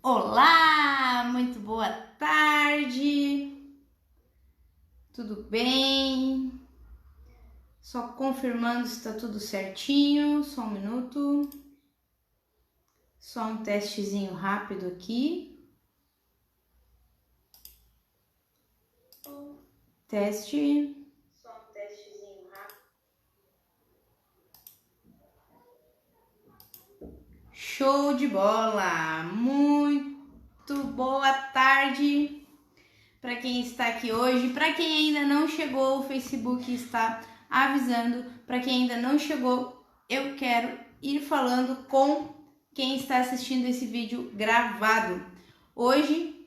Olá, muito boa tarde, tudo bem? Só confirmando se está tudo certinho, só um minuto, só um testezinho rápido aqui. Teste. Só um testezinho rápido. Show de bola! Muito boa tarde para quem está aqui hoje. Para quem ainda não chegou, o Facebook está avisando. Para quem ainda não chegou, eu quero ir falando com quem está assistindo esse vídeo gravado. Hoje,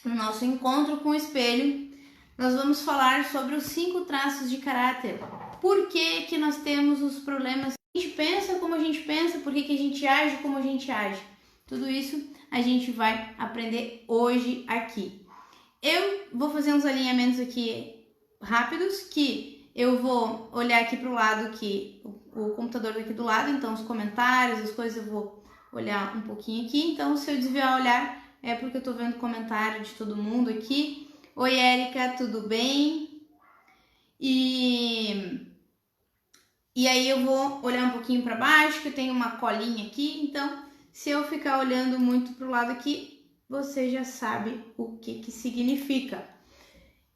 no nosso encontro com o espelho, nós vamos falar sobre os 5 traços de caráter. Por que nós temos os problemas? A gente pensa como a gente pensa, por que a gente age como a gente age. Tudo isso a gente vai aprender hoje aqui. Eu vou fazer uns alinhamentos aqui rápidos, que eu vou olhar aqui para o lado, que o computador daqui do lado, então os comentários, as coisas eu vou olhar um pouquinho aqui. Então se eu desviar o olhar é porque eu estou vendo comentário de todo mundo aqui. Oi, Érica, tudo bem? E aí eu vou olhar um pouquinho para baixo, que eu tenho uma colinha aqui, então se eu ficar olhando muito para o lado aqui, você já sabe o que significa.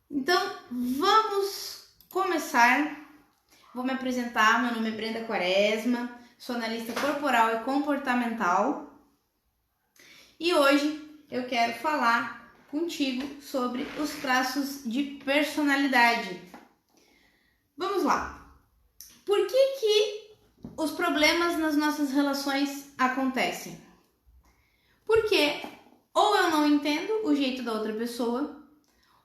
Então, vamos começar. Vou me apresentar, meu nome é Brenda Quaresma, sou analista corporal e comportamental. E hoje eu quero falar contigo sobre os traços de personalidade. Vamos lá. Por que os problemas nas nossas relações acontecem? Porque ou eu não entendo o jeito da outra pessoa,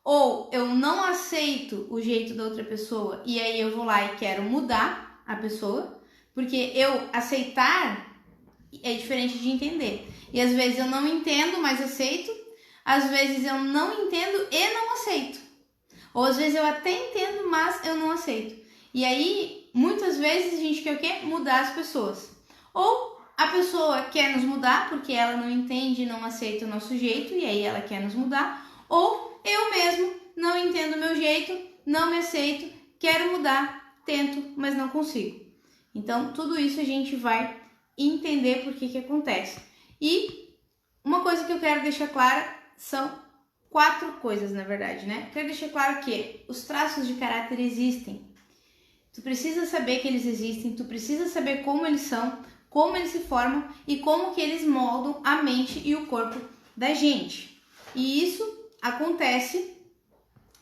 ou eu não aceito o jeito da outra pessoa e aí eu vou lá e quero mudar a pessoa, porque eu aceitar é diferente de entender. E às vezes eu não entendo, mas aceito. Às vezes eu não entendo e não aceito. Ou às vezes eu até entendo, mas eu não aceito. E aí, muitas vezes a gente quer o quê? Mudar as pessoas. Ou a pessoa quer nos mudar porque ela não entende e não aceita o nosso jeito e aí ela quer nos mudar. Ou eu mesmo não entendo o meu jeito, não me aceito, quero mudar, tento, mas não consigo. Então, tudo isso a gente vai entender por que acontece. E uma coisa que eu quero deixar clara são 4 coisas, na verdade, né? Quero deixar claro que os traços de caráter existem. Tu precisa saber que eles existem, tu precisa saber como eles são, como eles se formam e como que eles moldam a mente e o corpo da gente. E isso acontece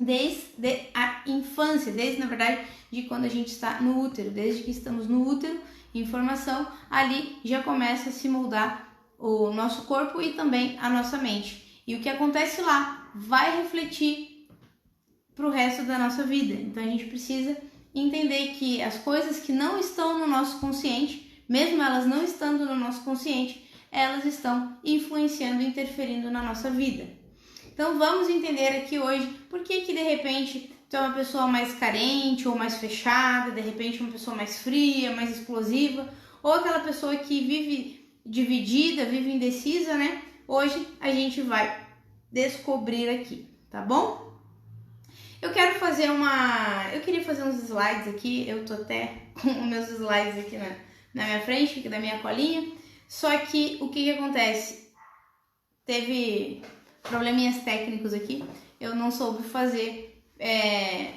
desde a infância, desde, na verdade, de quando a gente está no útero. Desde que estamos no útero, em formação, ali já começa a se moldar o nosso corpo e também a nossa mente. E o que acontece lá vai refletir para o resto da nossa vida. Então a gente precisa entender que as coisas que não estão no nosso consciente, mesmo elas não estando no nosso consciente, elas estão influenciando e interferindo na nossa vida. Então vamos entender aqui hoje por que de repente tu é uma pessoa mais carente ou mais fechada, de repente uma pessoa mais fria, mais explosiva, ou aquela pessoa que vive dividida, vive indecisa, né? Hoje a gente vai descobrir aqui, tá bom? Eu queria fazer uns slides aqui, eu tô até com os meus slides aqui na minha frente, aqui da minha colinha, só que o que acontece? Teve probleminhas técnicos aqui, eu não soube fazer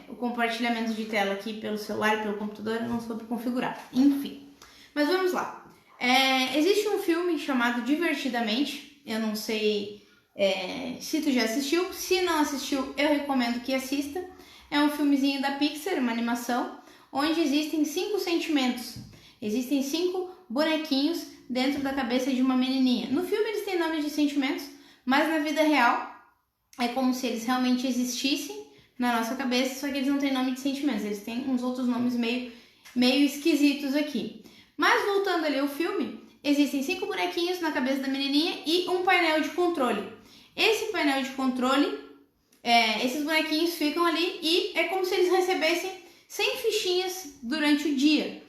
o compartilhamento de tela aqui pelo celular, pelo computador, eu não soube configurar, enfim. Mas vamos lá. Existe um filme chamado Divertidamente, eu não sei se tu já assistiu, se não assistiu, eu recomendo que assista. É um filmezinho da Pixar, uma animação, onde existem 5 sentimentos. Existem 5 bonequinhos dentro da cabeça de uma menininha. No filme eles têm nomes de sentimentos, mas na vida real é como se eles realmente existissem na nossa cabeça, só que eles não têm nome de sentimentos, eles têm uns outros nomes meio esquisitos aqui. Mas voltando ali ao filme, existem 5 bonequinhos na cabeça da menininha e um painel de controle. Esse painel de controle, esses bonequinhos ficam ali e é como se eles recebessem 100 fichinhas durante o dia.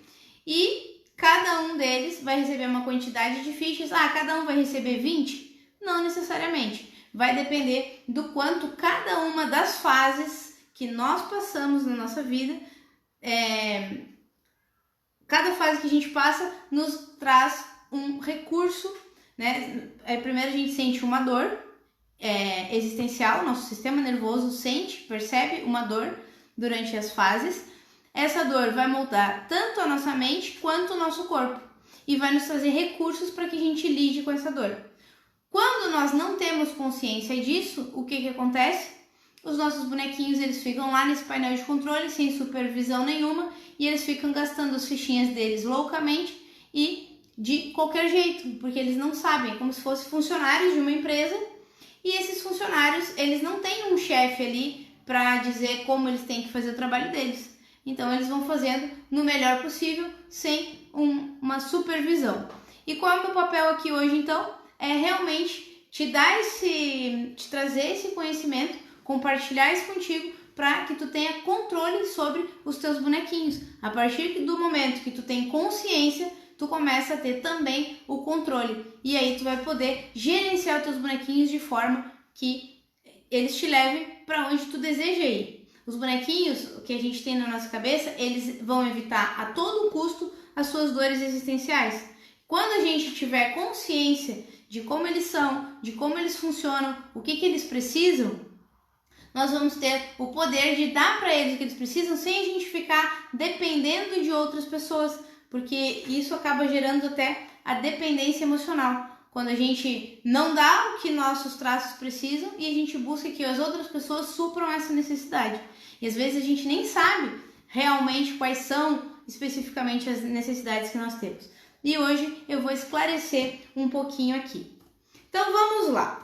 E cada um deles vai receber uma quantidade de fichas. Cada um vai receber 20? Não necessariamente. Vai depender do quanto cada uma das fases que nós passamos na nossa vida, cada fase que a gente passa nos traz um recurso, né? Primeiro a gente sente uma dor existencial, nosso sistema nervoso percebe uma dor durante as fases. Essa dor vai moldar tanto a nossa mente quanto o nosso corpo e vai nos trazer recursos para que a gente lide com essa dor. Quando nós não temos consciência disso, o que acontece? Os nossos bonequinhos, eles ficam lá nesse painel de controle sem supervisão nenhuma e eles ficam gastando as fichinhas deles loucamente e de qualquer jeito, porque eles não sabem, como se fossem funcionários de uma empresa, e esses funcionários, eles não têm um chefe ali para dizer como eles têm que fazer o trabalho deles. Então eles vão fazendo no melhor possível, sem uma supervisão. E qual é o meu papel aqui hoje então? É realmente te trazer esse conhecimento, compartilhar isso contigo, para que tu tenha controle sobre os teus bonequinhos. A partir do momento que tu tem consciência, tu começa a ter também o controle. E aí tu vai poder gerenciar os teus bonequinhos de forma que eles te levem para onde tu deseja ir. Os bonequinhos que a gente tem na nossa cabeça, eles vão evitar a todo custo as suas dores existenciais. Quando a gente tiver consciência de como eles são, de como eles funcionam, o que eles precisam, nós vamos ter o poder de dar para eles o que eles precisam sem a gente ficar dependendo de outras pessoas, porque isso acaba gerando até a dependência emocional. Quando a gente não dá o que nossos traços precisam e a gente busca que as outras pessoas supram essa necessidade. E às vezes a gente nem sabe realmente quais são especificamente as necessidades que nós temos. E hoje eu vou esclarecer um pouquinho aqui. Então vamos lá.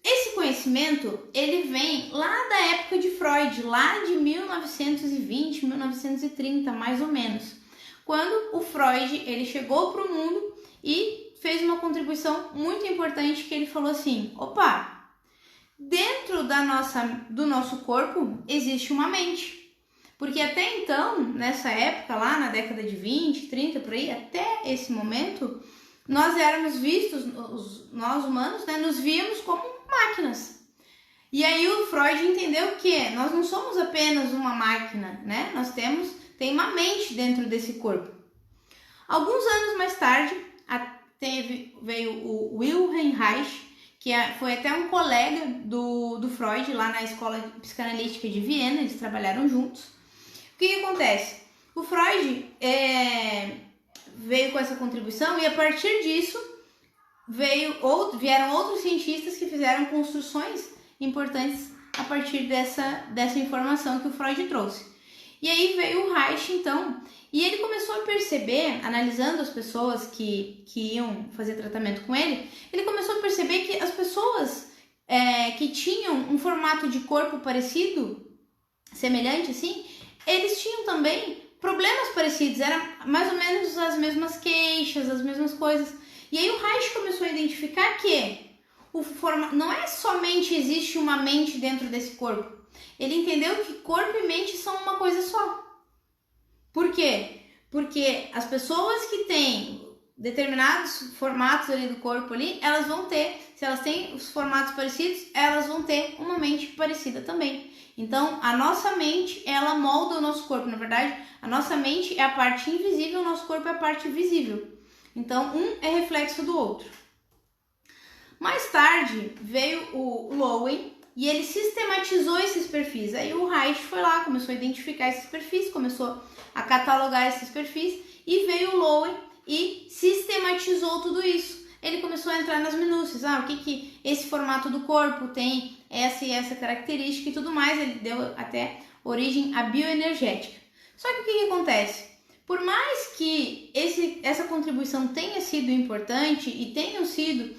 Esse conhecimento, ele vem lá da época de Freud, lá de 1920, 1930, mais ou menos. Quando o Freud, ele chegou para o mundo e fez uma contribuição muito importante, que ele falou assim: opa, dentro do nosso corpo existe uma mente. Porque até então, nessa época lá, na década de 20, 30, por aí, até esse momento, nós éramos vistos, nós humanos, né, nos víamos como máquinas. E aí o Freud entendeu que nós não somos apenas uma máquina, né? Nós tem uma mente dentro desse corpo. Alguns anos mais tarde, veio o Wilhelm Reich, que foi até um colega do Freud lá na Escola Psicanalítica de Viena, eles trabalharam juntos. O que acontece? O Freud veio com essa contribuição e a partir disso vieram outros cientistas que fizeram construções importantes a partir dessa informação que o Freud trouxe. E aí veio o Reich, então, e ele começou a perceber, analisando as pessoas que iam fazer tratamento com ele, ele começou a perceber que as pessoas que tinham um formato de corpo parecido, semelhante assim, eles tinham também problemas parecidos, eram mais ou menos as mesmas queixas, as mesmas coisas. E aí o Reich começou a identificar que não é somente existe uma mente dentro desse corpo. Ele entendeu que corpo e mente são uma coisa só. Por quê? Porque as pessoas que têm determinados formatos ali do corpo ali, elas vão ter, se elas têm os formatos parecidos, elas vão ter uma mente parecida também. Então, a nossa mente, ela molda o nosso corpo. Na verdade, a nossa mente é a parte invisível, o nosso corpo é a parte visível. Então, um é reflexo do outro. Mais tarde, veio o Lowen e ele sistematizou esses perfis. Aí o Reich foi lá, começou a identificar esses perfis, começou a catalogar esses perfis e veio o Lowen e sistematizou tudo isso. Ele começou a entrar nas minúcias, o que esse formato do corpo tem, essa e essa característica e tudo mais. Ele deu até origem à bioenergética. Só que o que acontece? Por mais que essa contribuição tenha sido importante e tenham sido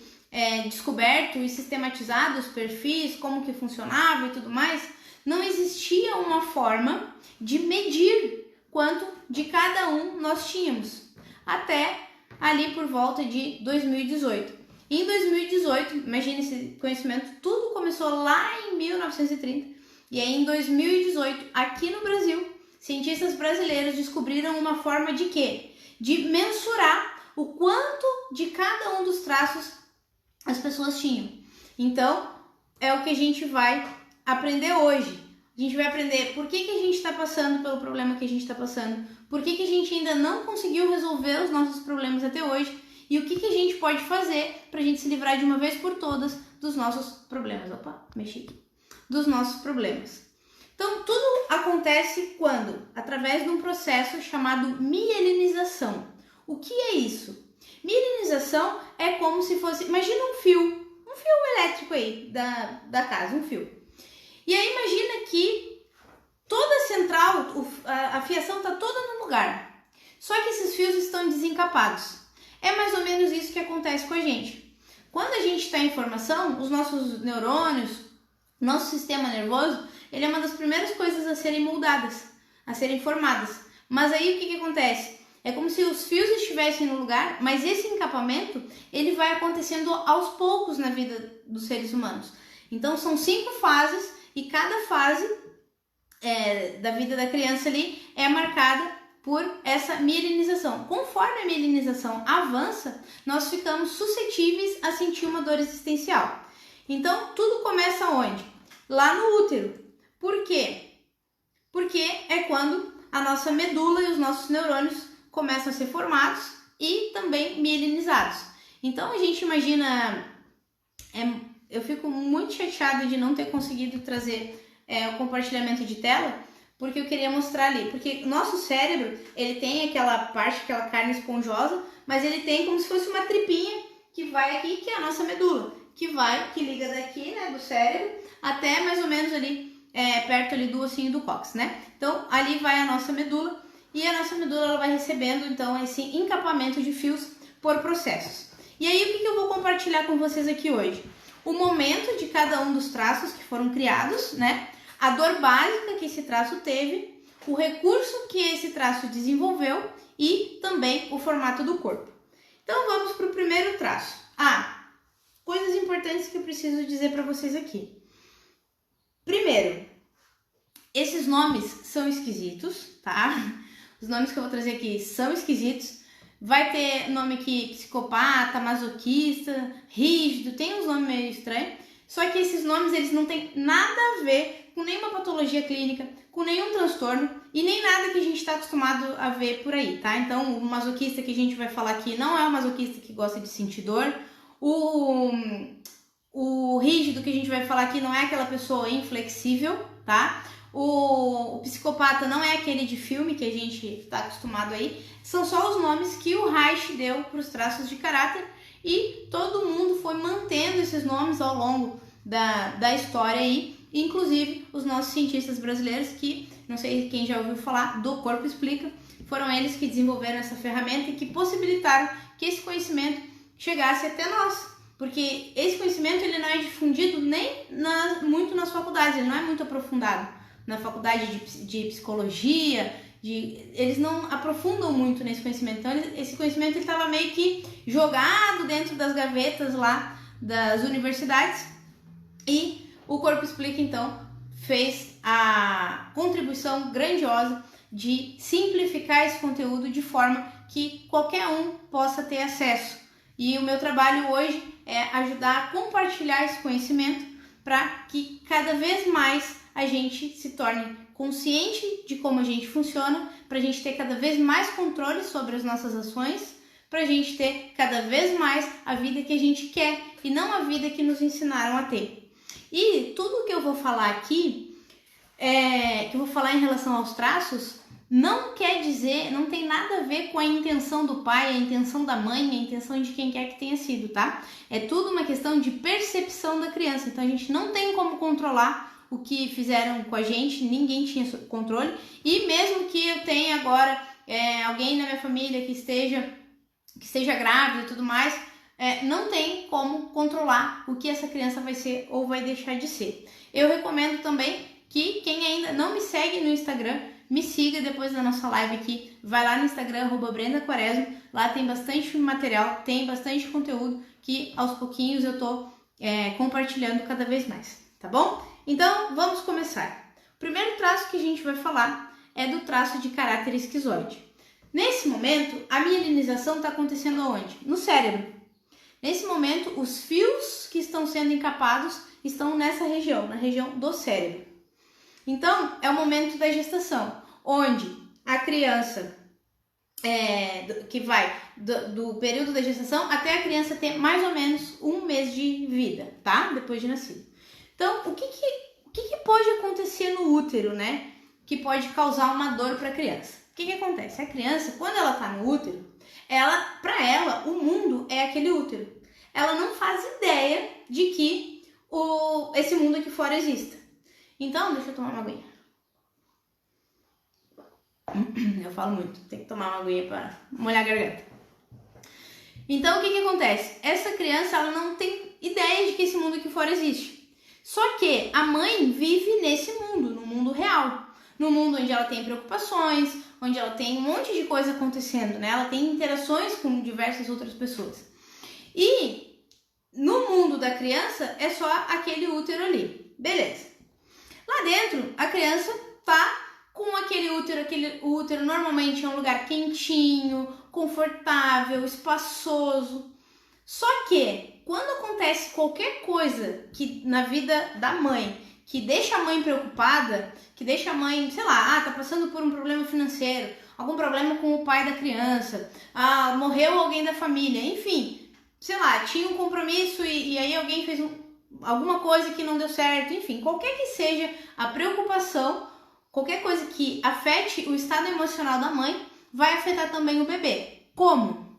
descoberto e sistematizado os perfis, como que funcionava e tudo mais, não existia uma forma de medir quanto de cada um nós tínhamos. Até ali por volta de 2018. Em 2018, imagine esse conhecimento, tudo começou lá em 1930. E aí em 2018, aqui no Brasil, cientistas brasileiros descobriram uma forma de quê? De mensurar o quanto de cada um dos traços as pessoas tinham. Então, é o que a gente vai aprender hoje. A gente vai aprender por que a gente está passando pelo problema que a gente está passando, por que a gente ainda não conseguiu resolver os nossos problemas até hoje e o que a gente pode fazer para a gente se livrar de uma vez por todas dos nossos problemas. Opa, mexi aqui. Dos nossos problemas. Então, tudo acontece quando? Através de um processo chamado mielinização. O que é isso? Mielinização é como se fosse, imagina um fio elétrico aí da casa, um fio. E aí imagina que toda a central, a fiação está toda no lugar. Só que esses fios estão desencapados. É mais ou menos isso que acontece com a gente. Quando a gente está em formação, os nossos neurônios, nosso sistema nervoso, ele é uma das primeiras coisas a serem moldadas, a serem formadas. Mas aí o que acontece? É como se os fios estivessem no lugar, mas esse encapamento, ele vai acontecendo aos poucos na vida dos seres humanos. Então são 5 fases e cada fase da vida da criança ali é marcada por essa mielinização. Conforme a mielinização avança, nós ficamos suscetíveis a sentir uma dor existencial. Então tudo começa onde? Lá no útero. Por quê? Porque é quando a nossa medula e os nossos neurônios começam a ser formados e também mielinizados. Então a gente imagina, eu fico muito chateada de não ter conseguido trazer o compartilhamento de tela, porque eu queria mostrar ali, porque o nosso cérebro, ele tem aquela parte, aquela carne esponjosa, mas ele tem como se fosse uma tripinha que vai aqui, que é a nossa medula, que liga daqui, né, do cérebro, até mais ou menos ali, perto ali do ossinho do cóccix, né? Então ali vai a nossa medula, e a nossa medula ela vai recebendo então esse encapamento de fios por processos. E aí o que eu vou compartilhar com vocês aqui hoje? O momento de cada um dos traços que foram criados, né? A dor básica que esse traço teve, o recurso que esse traço desenvolveu e também o formato do corpo. Então vamos para o primeiro traço. Coisas importantes que eu preciso dizer para vocês aqui. Primeiro, esses nomes são esquisitos, tá? Os nomes que eu vou trazer aqui são esquisitos. Vai ter nome aqui psicopata, masoquista, rígido, tem uns nomes meio estranhos. Só que esses nomes eles não têm nada a ver com nenhuma patologia clínica, com nenhum transtorno e nem nada que a gente está acostumado a ver por aí, tá? Então o masoquista que a gente vai falar aqui não é o masoquista que gosta de sentir dor. O rígido que a gente vai falar aqui não é aquela pessoa inflexível, tá? O psicopata não é aquele de filme que a gente está acostumado aí. São só os nomes que o Reich deu para os traços de caráter e todo mundo foi mantendo esses nomes ao longo da história aí, inclusive os nossos cientistas brasileiros que, não sei quem já ouviu falar, do Corpo Explica, foram eles que desenvolveram essa ferramenta e que possibilitaram que esse conhecimento chegasse até nós, porque esse conhecimento ele não é difundido nem muito nas faculdades, ele não é muito aprofundado na faculdade de psicologia, eles não aprofundam muito nesse conhecimento, então esse conhecimento estava meio que jogado dentro das gavetas lá das universidades e o Corpo Explica então fez a contribuição grandiosa de simplificar esse conteúdo de forma que qualquer um possa ter acesso. E o meu trabalho hoje é ajudar a compartilhar esse conhecimento para que cada vez mais a gente se torne consciente de como a gente funciona, para a gente ter cada vez mais controle sobre as nossas ações, para a gente ter cada vez mais a vida que a gente quer e não a vida que nos ensinaram a ter. E tudo que eu vou falar aqui, que eu vou falar em relação aos traços, não quer dizer, não tem nada a ver com a intenção do pai, a intenção da mãe, a intenção de quem quer que tenha sido, tá? É tudo uma questão de percepção da criança, então a gente não tem como controlar o que fizeram com a gente, ninguém tinha controle, e mesmo que eu tenha agora alguém na minha família que esteja grávida e tudo mais, não tem como controlar o que essa criança vai ser ou vai deixar de ser. Eu recomendo também que quem ainda não me segue no Instagram, me siga depois da nossa live aqui, vai lá no Instagram, @BrendaQuaresma, lá tem bastante material, tem bastante conteúdo que aos pouquinhos eu tô compartilhando cada vez mais, tá bom? Então, vamos começar. O primeiro traço que a gente vai falar é do traço de caráter esquizoide. Nesse momento, a mielinização está acontecendo onde? No cérebro. Nesse momento, os fios que estão sendo encapados estão nessa região, na região do cérebro. Então, é o momento da gestação, onde a criança, que vai do período da gestação até a criança ter mais ou menos 1 mês de vida, tá? Depois de nascido. Então, o que pode acontecer no útero, né? Que pode causar uma dor para a criança. O que acontece? A criança, quando ela tá no útero, para ela, o mundo é aquele útero. Ela não faz ideia de que esse mundo aqui fora exista. Então, deixa eu tomar uma aguinha. Eu falo muito, tem que tomar uma aguinha para molhar a garganta. Então, o que acontece? Essa criança, ela não tem ideia de que esse mundo aqui fora existe. Só que a mãe vive nesse mundo, no mundo real. No mundo onde ela tem preocupações, onde ela tem um monte de coisa acontecendo, né? Ela tem interações com diversas outras pessoas. E no mundo da criança é só aquele útero ali. Beleza. Lá dentro, a criança tá com aquele útero normalmente é um lugar quentinho, confortável, espaçoso. Só que quando acontece qualquer coisa que na vida da mãe, que deixa a mãe preocupada, que deixa a mãe, sei lá, tá passando por um problema financeiro, algum problema com o pai da criança, morreu alguém da família, enfim, sei lá, tinha um compromisso e aí alguém fez alguma coisa que não deu certo, enfim, qualquer que seja a preocupação, qualquer coisa que afete o estado emocional da mãe, vai afetar também o bebê. Como?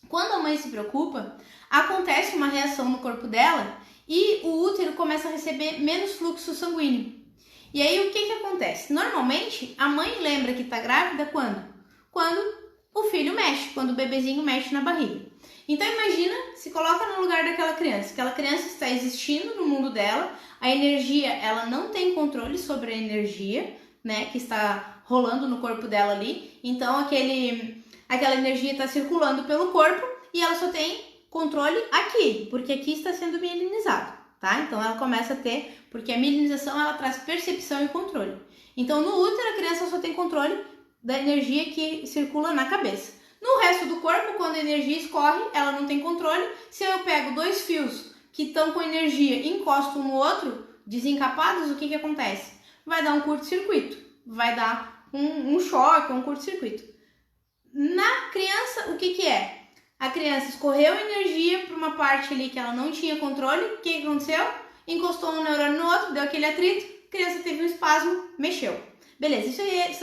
Quando a mãe se preocupa, acontece uma reação no corpo dela e o útero começa a receber menos fluxo sanguíneo. E aí o que acontece? Normalmente a mãe lembra que está grávida quando? Quando o filho mexe, quando o bebezinho mexe na barriga. Então imagina, se coloca no lugar daquela criança. Aquela criança está existindo no mundo dela, a energia, ela não tem controle sobre a energia, né, que está rolando no corpo dela ali. Então aquela energia está circulando pelo corpo e ela só tem controle aqui, porque aqui está sendo mielinizado, tá? Então ela começa a ter, porque a mielinização ela traz percepção e controle. Então no útero a criança só tem controle da energia que circula na cabeça. No resto do corpo, quando a energia escorre, ela não tem controle. Se eu pego 2 fios que estão com energia e encosto um no outro, desencapados, o que acontece? Vai dar um curto-circuito, vai dar um choque, um curto-circuito. Na criança, o que é? A criança escorreu energia para uma parte ali que ela não tinha controle. O que aconteceu? Encostou um neurônio no outro, deu aquele atrito, a criança teve um espasmo, mexeu. Beleza, isso aí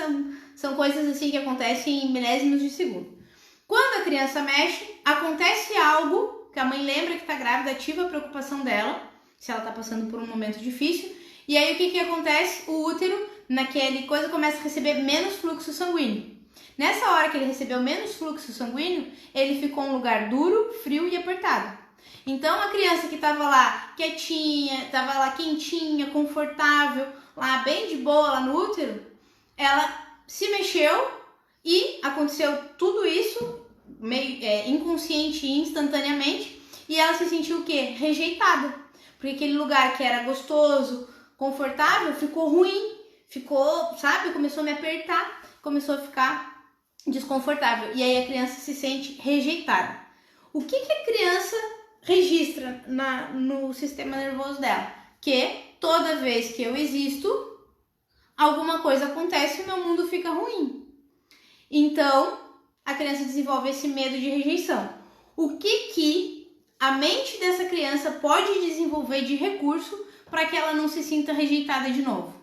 são coisas assim que acontecem em milésimos de segundo. Quando a criança mexe, acontece algo que a mãe lembra que está grávida, ativa a preocupação dela, se ela está passando por um momento difícil. E aí o que acontece? O útero, naquele coisa, começa a receber menos fluxo sanguíneo. Nessa hora que ele recebeu menos fluxo sanguíneo, ele ficou um lugar duro, frio e apertado. Então a criança que estava lá quietinha, estava lá quentinha, confortável, lá bem de boa lá no útero, ela se mexeu e aconteceu tudo isso meio inconsciente e instantaneamente, e ela se sentiu o quê? Rejeitada. Porque aquele lugar que era gostoso, confortável, ficou ruim, ficou, sabe, começou a me apertar, começou a ficar desconfortável. E aí a criança se sente rejeitada. O que a criança registra no sistema nervoso dela? Que toda vez que eu existo, alguma coisa acontece e o meu mundo fica ruim. Então, a criança desenvolve esse medo de rejeição. O que a mente dessa criança pode desenvolver de recurso para que ela não se sinta rejeitada de novo?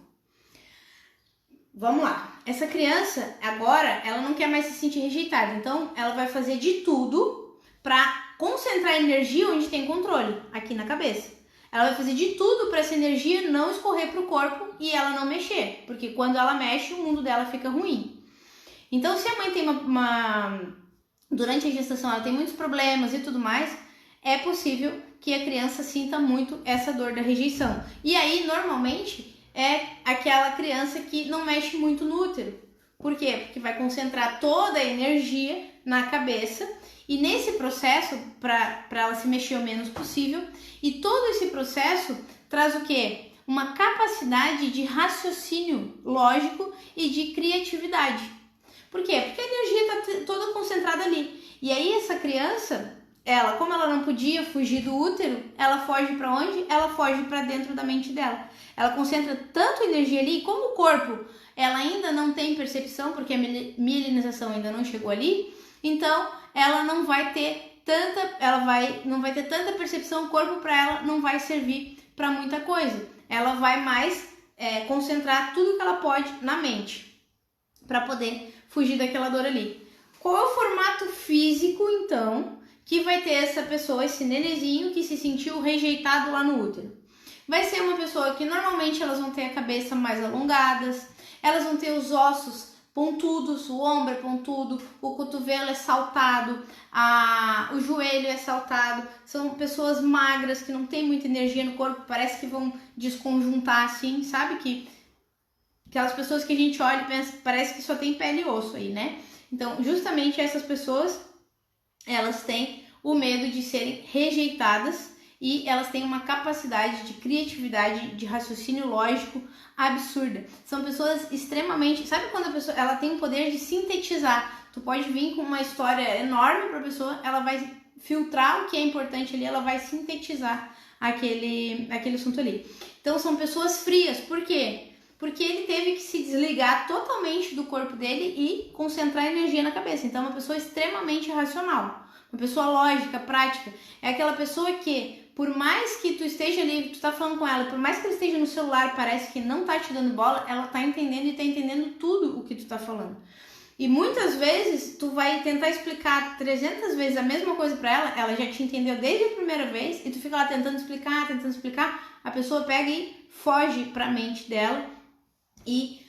Vamos lá. Essa criança, agora, ela não quer mais se sentir rejeitada. Então, ela vai fazer de tudo para concentrar energia onde tem controle, aqui na cabeça. Ela vai fazer de tudo para essa energia não escorrer para o corpo e ela não mexer. Porque quando ela mexe, o mundo dela fica ruim. Então, se a mãe tem durante a gestação, ela tem muitos problemas e tudo mais, é possível que a criança sinta muito essa dor da rejeição. E aí, normalmente, é aquela criança que não mexe muito no útero. Por quê? Porque vai concentrar toda a energia na cabeça e nesse processo, para ela se mexer o menos possível, e todo esse processo traz o quê? Uma capacidade de raciocínio lógico e de criatividade. Por quê? Porque a energia está toda concentrada ali. E aí essa criança, ela, como ela não podia fugir do útero, ela foge para onde? Ela foge para dentro da mente dela. Ela concentra tanto energia ali, como o corpo, ela ainda não tem percepção, porque a mielinização ainda não chegou ali, então ela não vai ter não vai ter tanta percepção, o corpo para ela não vai servir para muita coisa. Ela vai mais concentrar tudo que ela pode na mente, para poder fugir daquela dor ali. Qual é o formato físico, então, que vai ter essa pessoa, esse nenenzinho que se sentiu rejeitado lá no útero? Vai ser uma pessoa que normalmente elas vão ter a cabeça mais alongadas, elas vão ter os ossos pontudos, o ombro é pontudo, o cotovelo é saltado, o joelho é saltado. São pessoas magras que não tem muita energia no corpo, parece que vão desconjuntar assim, sabe? Que aquelas pessoas que a gente olha e pensa, parece que só tem pele e osso aí, né? Então, justamente essas pessoas, elas têm o medo de serem rejeitadas e elas têm uma capacidade de criatividade, de raciocínio lógico absurda. São pessoas extremamente... Sabe quando a pessoa ela tem o poder de sintetizar? Tu pode vir com uma história enorme para a pessoa, ela vai filtrar o que é importante ali, ela vai sintetizar aquele assunto ali. Então, são pessoas frias. Por quê? Porque ele teve que se desligar totalmente do corpo dele e concentrar energia na cabeça. Então, é uma pessoa extremamente racional, uma pessoa lógica, prática. É aquela pessoa que, por mais que tu esteja ali, tu tá falando com ela, por mais que ela esteja no celular, parece que não tá te dando bola, ela tá entendendo e tá entendendo tudo o que tu tá falando. E muitas vezes, tu vai tentar explicar 300 vezes a mesma coisa pra ela já te entendeu desde a primeira vez, e tu fica lá tentando explicar, a pessoa pega e foge pra mente dela, e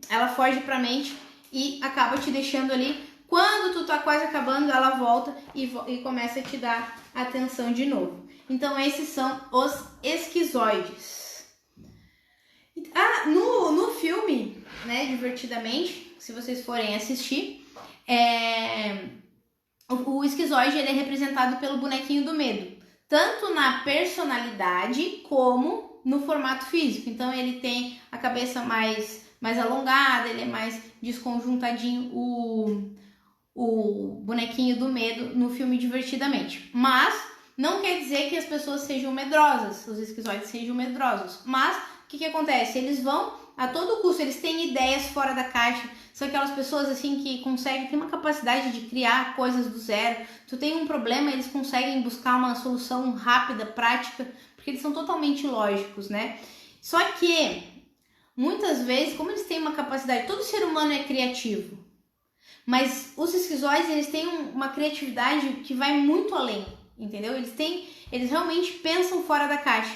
ela foge pra mente e acaba te deixando ali. Quando tu tá quase acabando, ela volta e começa a te dar atenção de novo. Então, esses são os esquizoides. No filme, né, Divertidamente, se vocês forem assistir, o esquizoide ele é representado pelo bonequinho do medo, tanto na personalidade como no formato físico. Então ele tem a cabeça mais alongada, ele é mais desconjuntadinho, o bonequinho do medo no filme Divertidamente. Mas não quer dizer que as pessoas sejam medrosas, os esquizoides sejam medrosos. Mas o que acontece? Eles vão a todo custo, eles têm ideias fora da caixa. São aquelas pessoas assim que conseguem, tem uma capacidade de criar coisas do zero. Tu tem um problema, eles conseguem buscar uma solução rápida, prática, porque eles são totalmente lógicos, né? Só que, muitas vezes, como eles têm uma capacidade, todo ser humano é criativo, mas os esquizoides, eles têm uma criatividade que vai muito além, entendeu? Eles realmente pensam fora da caixa.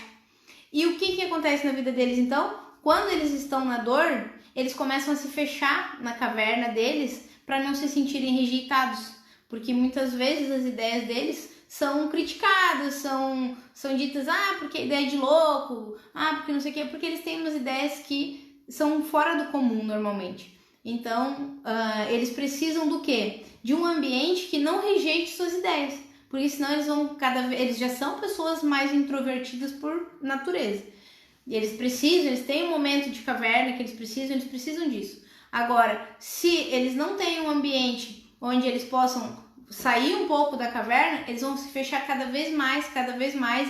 E o que acontece na vida deles, então? Quando eles estão na dor, eles começam a se fechar na caverna deles para não se sentirem rejeitados, porque muitas vezes as ideias deles são criticadas, são ditas, porque é ideia de louco, porque não sei o quê, porque eles têm umas ideias que são fora do comum normalmente. Então, eles precisam do quê? De um ambiente que não rejeite suas ideias, porque senão eles já são pessoas mais introvertidas por natureza. E eles têm um momento de caverna que eles precisam disso. Agora, se eles não têm um ambiente onde eles possam sair um pouco da caverna, eles vão se fechar cada vez mais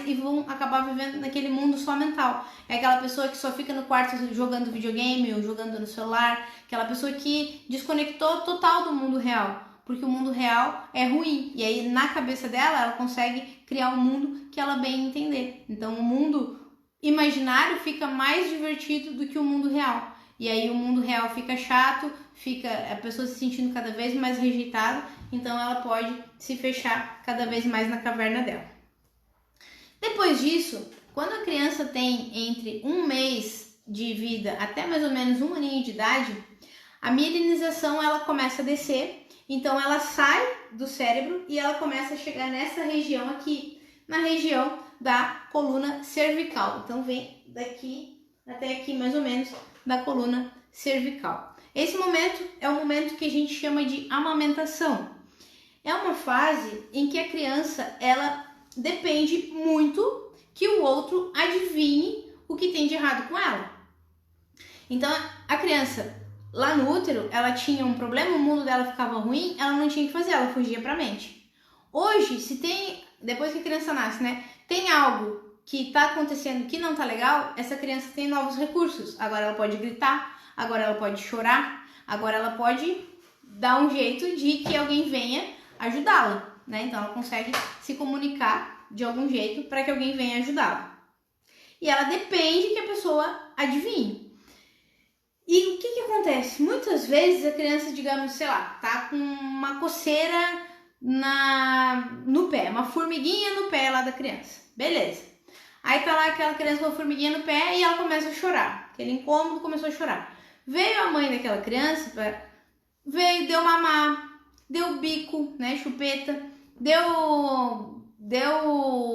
e vão acabar vivendo naquele mundo só mental. É aquela pessoa que só fica no quarto jogando videogame ou jogando no celular, aquela pessoa que desconectou total do mundo real, porque o mundo real é ruim. E aí, na cabeça dela, ela consegue criar um mundo que ela bem entender. Então, o mundo imaginário fica mais divertido do que o mundo real. E aí o mundo real fica chato, fica a pessoa se sentindo cada vez mais rejeitada, então ela pode se fechar cada vez mais na caverna dela. Depois disso, quando a criança tem entre 1 mês de vida até mais ou menos 1 aninho de idade, a mielinização ela começa a descer, então ela sai do cérebro e ela começa a chegar nessa região aqui, na região da coluna cervical. Então vem daqui até aqui mais ou menos da coluna cervical. Esse momento é o momento que a gente chama de amamentação. É uma fase em que a criança ela depende muito que o outro adivinhe o que tem de errado com ela. Então a criança lá no útero, ela tinha um problema, o mundo dela ficava ruim, ela não tinha o que fazer, ela fugia para a mente. Hoje, depois que a criança nasce, né, tem algo que tá acontecendo que não tá legal, essa criança tem novos recursos. Agora ela pode gritar, agora ela pode chorar, agora ela pode dar um jeito de que alguém venha ajudá-la, né? Então ela consegue se comunicar de algum jeito para que alguém venha ajudá-la. E ela depende que a pessoa adivinhe. E o que acontece? Muitas vezes a criança, digamos, sei lá, tá com uma coceira no pé, uma formiguinha no pé lá da criança. Beleza. Aí tá lá aquela criança com uma formiguinha no pé e ela começa a chorar. Aquele incômodo, começou a chorar. Veio a mãe daquela criança, deu mamar, deu bico, né, chupeta, deu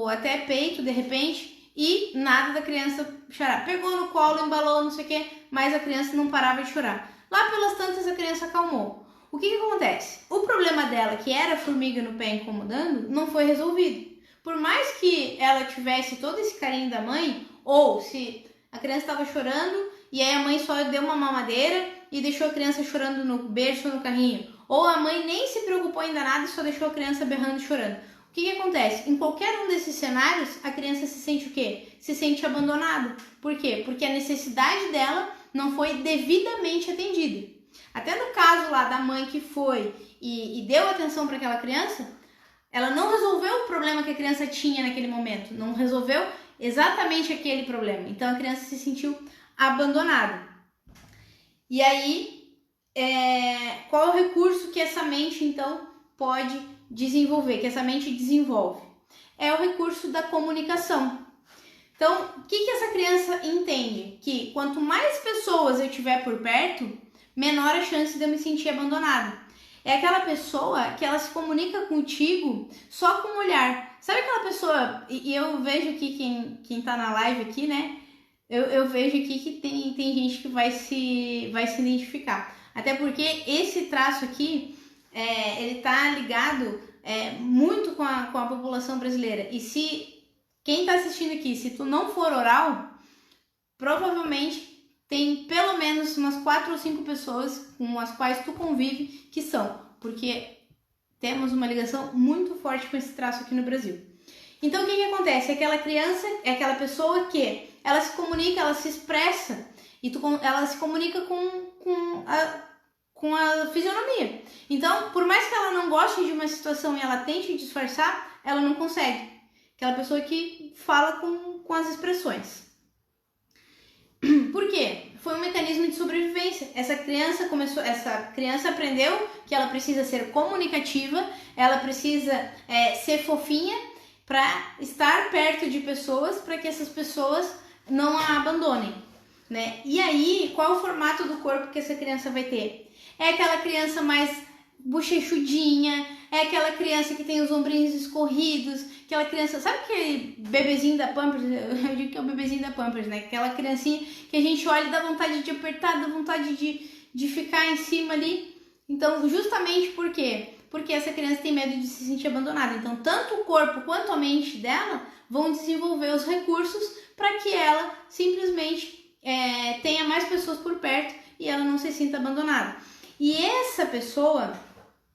até peito de repente e nada da criança chorar. Pegou no colo, embalou, não sei o que, mas a criança não parava de chorar. Lá pelas tantas a criança acalmou. O que acontece? O problema dela, que era a formiga no pé incomodando, não foi resolvido. Por mais que ela tivesse todo esse carinho da mãe, ou se a criança estava chorando e aí a mãe só deu uma mamadeira e deixou a criança chorando no berço ou no carrinho, ou a mãe nem se preocupou ainda nada e só deixou a criança berrando e chorando. O que acontece? Em qualquer um desses cenários, a criança se sente o quê? Se sente abandonada. Por quê? Porque a necessidade dela não foi devidamente atendida. Até no caso lá da mãe que foi e deu atenção para aquela criança, ela não resolveu o problema que a criança tinha naquele momento, não resolveu exatamente aquele problema. Então a criança se sentiu abandonada. E aí, qual é o recurso que essa mente então pode desenvolver, que essa mente desenvolve? É o recurso da comunicação. Então, o que essa criança entende? Que quanto mais pessoas eu tiver por perto, menor a chance de eu me sentir abandonada. É aquela pessoa que ela se comunica contigo só com o olhar. Sabe aquela pessoa, e eu vejo aqui quem tá na live aqui, né? Eu vejo aqui que tem gente que vai se identificar. Até porque esse traço aqui, ele tá ligado muito com a população brasileira. E se quem tá assistindo aqui, se tu não for oral, provavelmente tem pelo menos umas 4 ou 5 pessoas com as quais tu convive que são, porque temos uma ligação muito forte com esse traço aqui no Brasil. Então o que acontece? Aquela criança é aquela pessoa que ela se comunica, ela se expressa e ela se comunica com a fisionomia. Então, por mais que ela não goste de uma situação e ela tente disfarçar, ela não consegue. Aquela pessoa que fala com as expressões. Por quê? Foi um mecanismo de sobrevivência. Essa criança aprendeu que ela precisa ser comunicativa, ela precisa ser fofinha para estar perto de pessoas, para que essas pessoas não a abandonem, né? E aí, qual é o formato do corpo que essa criança vai ter? É aquela criança mais bochechudinha, é aquela criança que tem os ombrinhos escorridos, aquela criança, sabe aquele bebezinho da Pampers? Eu digo que é o bebezinho da Pampers, né? Aquela criancinha que a gente olha e dá vontade de apertar, dá vontade de ficar em cima ali. Então, justamente por quê? Porque essa criança tem medo de se sentir abandonada. Então, tanto o corpo quanto a mente dela vão desenvolver os recursos para que ela simplesmente tenha mais pessoas por perto e ela não se sinta abandonada. E essa pessoa,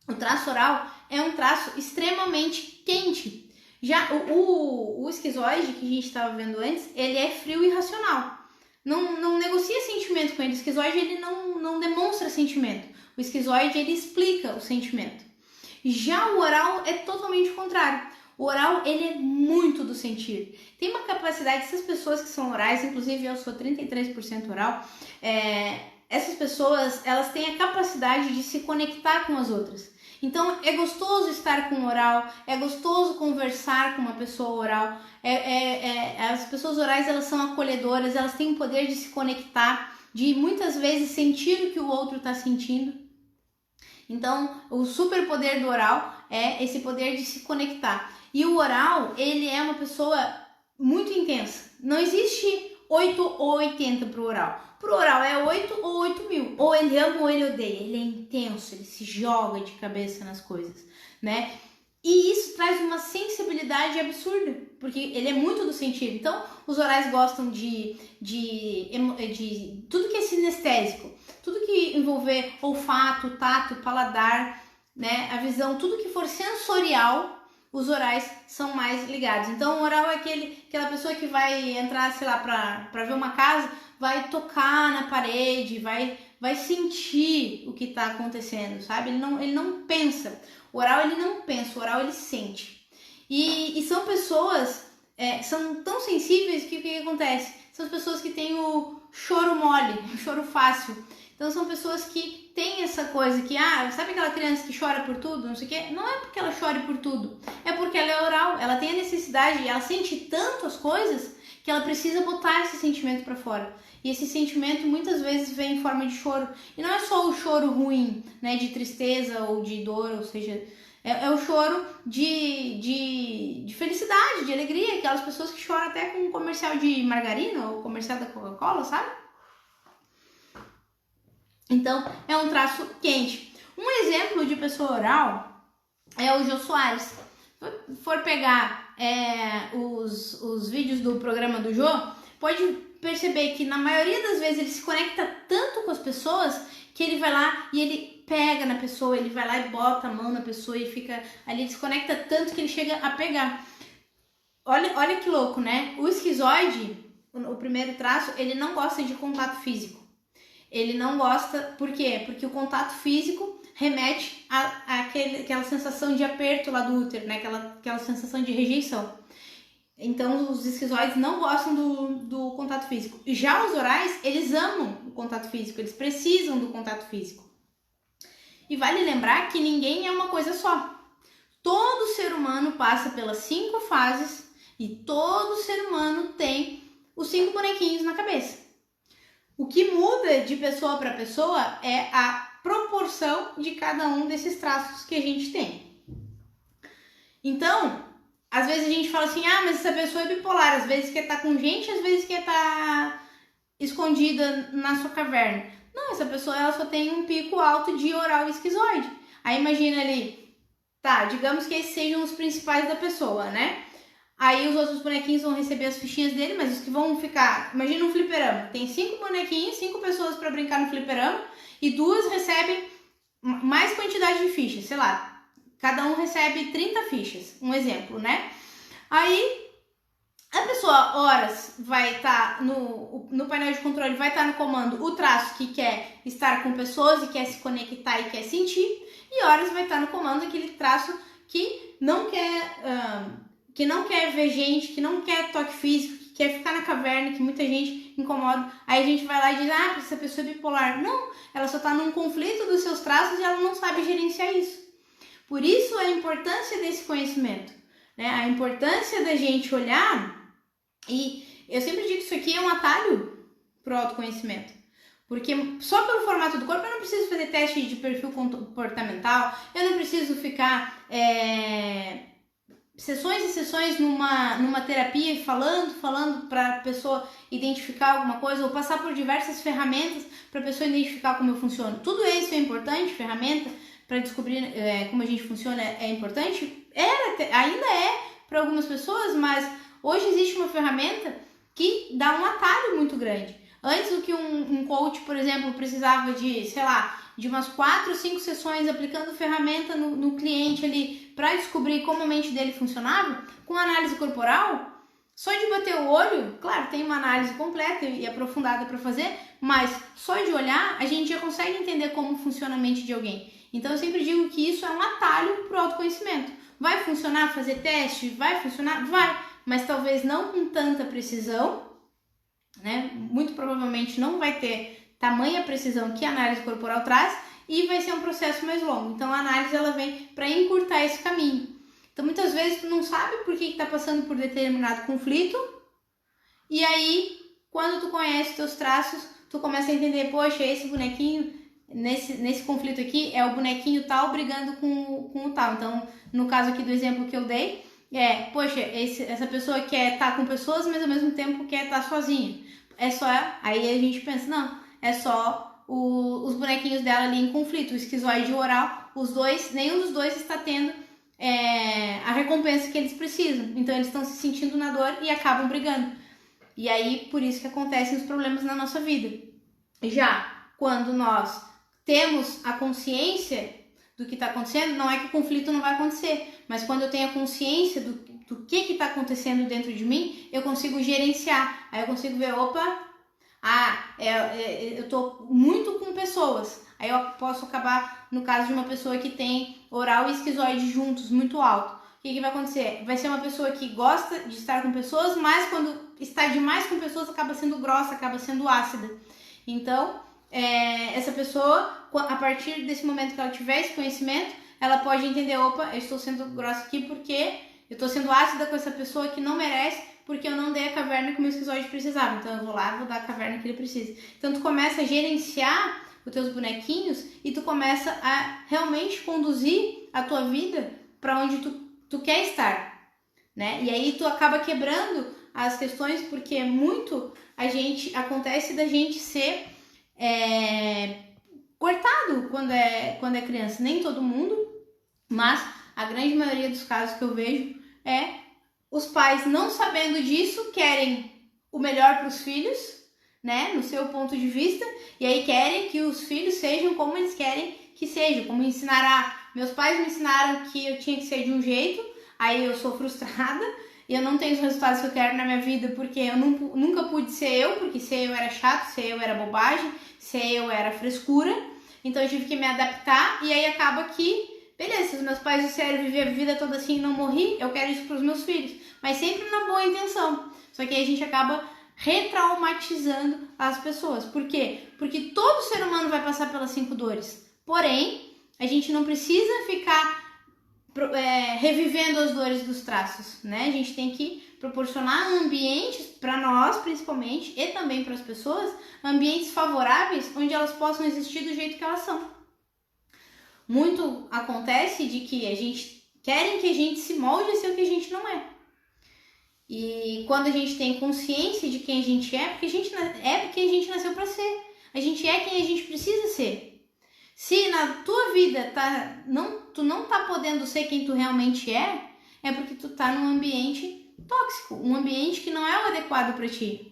o traço oral, é um traço extremamente quente. Já o esquizoide, que a gente estava vendo antes, ele é frio e racional. Não negocia sentimento com ele. O esquizoide, ele não demonstra sentimento. O esquizoide, ele explica o sentimento. Já o oral é totalmente o contrário. O oral, ele é muito do sentir. Tem uma capacidade, essas pessoas que são orais, inclusive eu sou 33% oral, essas pessoas, elas têm a capacidade de se conectar com as outras. Então, é gostoso estar com o oral, é gostoso conversar com uma pessoa oral. As pessoas orais, elas são acolhedoras, elas têm o poder de se conectar, de muitas vezes sentir o que o outro está sentindo. Então, o superpoder do oral é esse poder de se conectar. E o oral, ele é uma pessoa muito intensa. Não existe 8 ou 80 para o oral. Para o oral é 8 ou 8.000. Ou ele ama ou ele odeia. Ele é intenso, ele se joga de cabeça nas coisas, né? E isso traz uma sensibilidade absurda, porque ele é muito do sentido. Então, os orais gostam de tudo que é sinestésico, tudo que envolver olfato, tato, paladar, né? A visão, tudo que for sensorial, os orais são mais ligados. Então, o oral é aquela pessoa que vai entrar, sei lá, pra ver uma casa, vai tocar na parede, vai sentir o que está acontecendo, sabe? Ele não pensa. O oral, ele não pensa, o oral, ele sente. E são pessoas, são tão sensíveis que o que acontece? São as pessoas que têm o choro mole, o choro fácil. Então, são pessoas que têm essa coisa que, sabe aquela criança que chora por tudo, não sei o quê? Não é porque ela chore por tudo, é porque ela é oral, ela tem a necessidade, ela sente tanto as coisas que ela precisa botar esse sentimento para fora. E esse sentimento muitas vezes vem em forma de choro. E não é só o choro ruim, né, de tristeza ou de dor, ou seja, é o choro de felicidade, de alegria. Aquelas pessoas que choram até com um comercial de margarina ou comercial da Coca-Cola, sabe? Então, é um traço quente. Um exemplo de pessoa oral é o Jô Soares. Se for pegar os vídeos do programa do Jô, pode perceber que na maioria das vezes ele se conecta tanto com as pessoas que ele vai lá e ele pega na pessoa, ele vai lá e bota a mão na pessoa e fica ali, ele se conecta tanto que ele chega a pegar. Olha que louco, né? O esquizoide, o primeiro traço, ele não gosta de contato físico. Ele não gosta, por quê? Porque o contato físico remete àquela sensação de aperto lá do útero, né? Aquela sensação de rejeição. Então, os esquizoides não gostam do contato físico. Já os orais, eles amam o contato físico, eles precisam do contato físico. E vale lembrar que ninguém é uma coisa só. Todo ser humano passa pelas 5 fases e todo ser humano tem os 5 bonequinhos na cabeça. O que muda de pessoa para pessoa é a proporção de cada um desses traços que a gente tem. Então, às vezes a gente fala assim, mas essa pessoa é bipolar, às vezes quer estar com gente, às vezes quer estar escondida na sua caverna. Não, essa pessoa ela só tem um pico alto de oral e esquizoide. Aí imagina ali, digamos que esses sejam os principais da pessoa, né? Aí os outros bonequinhos vão receber as fichinhas dele, mas os que vão ficar... Imagina um fliperama. Tem 5 bonequinhos, 5 pessoas para brincar no fliperama e 2 recebem mais quantidade de fichas. Sei lá, cada um recebe 30 fichas. Um exemplo, né? Aí a pessoa, horas, vai estar no painel de controle, vai estar no comando o traço que quer estar com pessoas e quer se conectar e quer sentir. E horas vai estar no comando aquele traço que não quer ver gente, que não quer toque físico, que quer ficar na caverna, que muita gente incomoda. Aí a gente vai lá e diz, essa pessoa é bipolar. Não, ela só está num conflito dos seus traços e ela não sabe gerenciar isso. Por isso a importância desse conhecimento, né? A importância da gente olhar, e eu sempre digo que isso aqui é um atalho para o autoconhecimento. Porque só pelo formato do corpo eu não preciso fazer teste de perfil comportamental, eu não preciso ficar... sessões e sessões numa terapia falando para a pessoa identificar alguma coisa ou passar por diversas ferramentas para a pessoa identificar como eu funciono. Tudo isso é importante, ferramenta para descobrir como a gente funciona é importante. Ainda é para algumas pessoas, mas hoje existe uma ferramenta que dá um atalho muito grande. Antes do que um coach, por exemplo, precisava de, sei lá, de umas 4 ou 5 sessões aplicando ferramenta no cliente ali para descobrir como a mente dele funcionava, com análise corporal, só de bater o olho, claro, tem uma análise completa e aprofundada para fazer, mas só de olhar a gente já consegue entender como funciona a mente de alguém. Então eu sempre digo que isso é um atalho para o autoconhecimento. Vai funcionar fazer teste? Vai funcionar? Vai, mas talvez não com tanta precisão, né? Muito provavelmente não vai ter tamanha precisão que a análise corporal traz e vai ser um processo mais longo. Então a análise ela vem para encurtar esse caminho. Então muitas vezes tu não sabe por que está passando por determinado conflito e aí quando tu conhece teus traços, tu começa a entender, poxa, esse bonequinho nesse conflito aqui é o bonequinho tal brigando com o tal. Então no caso aqui do exemplo que eu dei, poxa, essa pessoa quer estar com pessoas, mas ao mesmo tempo quer estar sozinha. Aí a gente pensa, não, é só os bonequinhos dela ali em conflito, o esquizoide e o oral, nenhum dos dois está tendo a recompensa que eles precisam. Então eles estão se sentindo na dor e acabam brigando. E aí, por isso que acontecem os problemas na nossa vida. Já quando nós temos a consciência do que está acontecendo, não é que o conflito não vai acontecer, mas quando eu tenho a consciência do que está acontecendo dentro de mim, eu consigo gerenciar. Aí eu consigo ver, opa, eu tô muito com pessoas. Aí eu posso acabar, no caso de uma pessoa que tem oral e esquizoide juntos, muito alto. O que vai acontecer? Vai ser uma pessoa que gosta de estar com pessoas, mas quando está demais com pessoas, acaba sendo grossa, acaba sendo ácida. Então, essa pessoa, a partir desse momento que ela tiver esse conhecimento, ela pode entender, opa, eu estou sendo grossa aqui porque eu estou sendo ácida com essa pessoa que não merece, porque eu não dei a caverna que o meu esquizoide precisava. Então eu vou lá, vou dar a caverna que ele precisa. Então tu começa a gerenciar os teus bonequinhos e tu começa a realmente conduzir a tua vida para onde tu quer estar, né? E aí tu acaba quebrando as questões, porque muito acontece da gente ser cortado quando é criança. Nem todo mundo, mas a grande maioria dos casos que eu vejo os pais, não sabendo disso, querem o melhor para os filhos, né, no seu ponto de vista, e aí querem que os filhos sejam como eles querem que sejam, como ensinaram. Meus pais me ensinaram que eu tinha que ser de um jeito, aí eu sou frustrada, e eu não tenho os resultados que eu quero na minha vida, porque eu nunca pude ser eu, porque ser eu era chato, ser eu era bobagem, ser eu era frescura, então eu tive que me adaptar, e aí acaba que beleza, se os meus pais disseram viver a vida toda assim e não morri, eu quero isso para os meus filhos. Mas sempre na boa intenção. Só que aí a gente acaba retraumatizando as pessoas. Por quê? Porque todo ser humano vai passar pelas 5 dores. Porém, a gente não precisa ficar revivendo as dores dos traços, né? A gente tem que proporcionar ambientes para nós, principalmente, e também para as pessoas, ambientes favoráveis onde elas possam existir do jeito que elas são. Muito acontece de que querem que a gente se molde a ser o que a gente não é. E quando a gente tem consciência de quem a gente é, porque a gente nasceu para ser. A gente é quem a gente precisa ser. Se na tua vida tu não tá podendo ser quem tu realmente é porque tu tá num ambiente tóxico, um ambiente que não é o adequado para ti.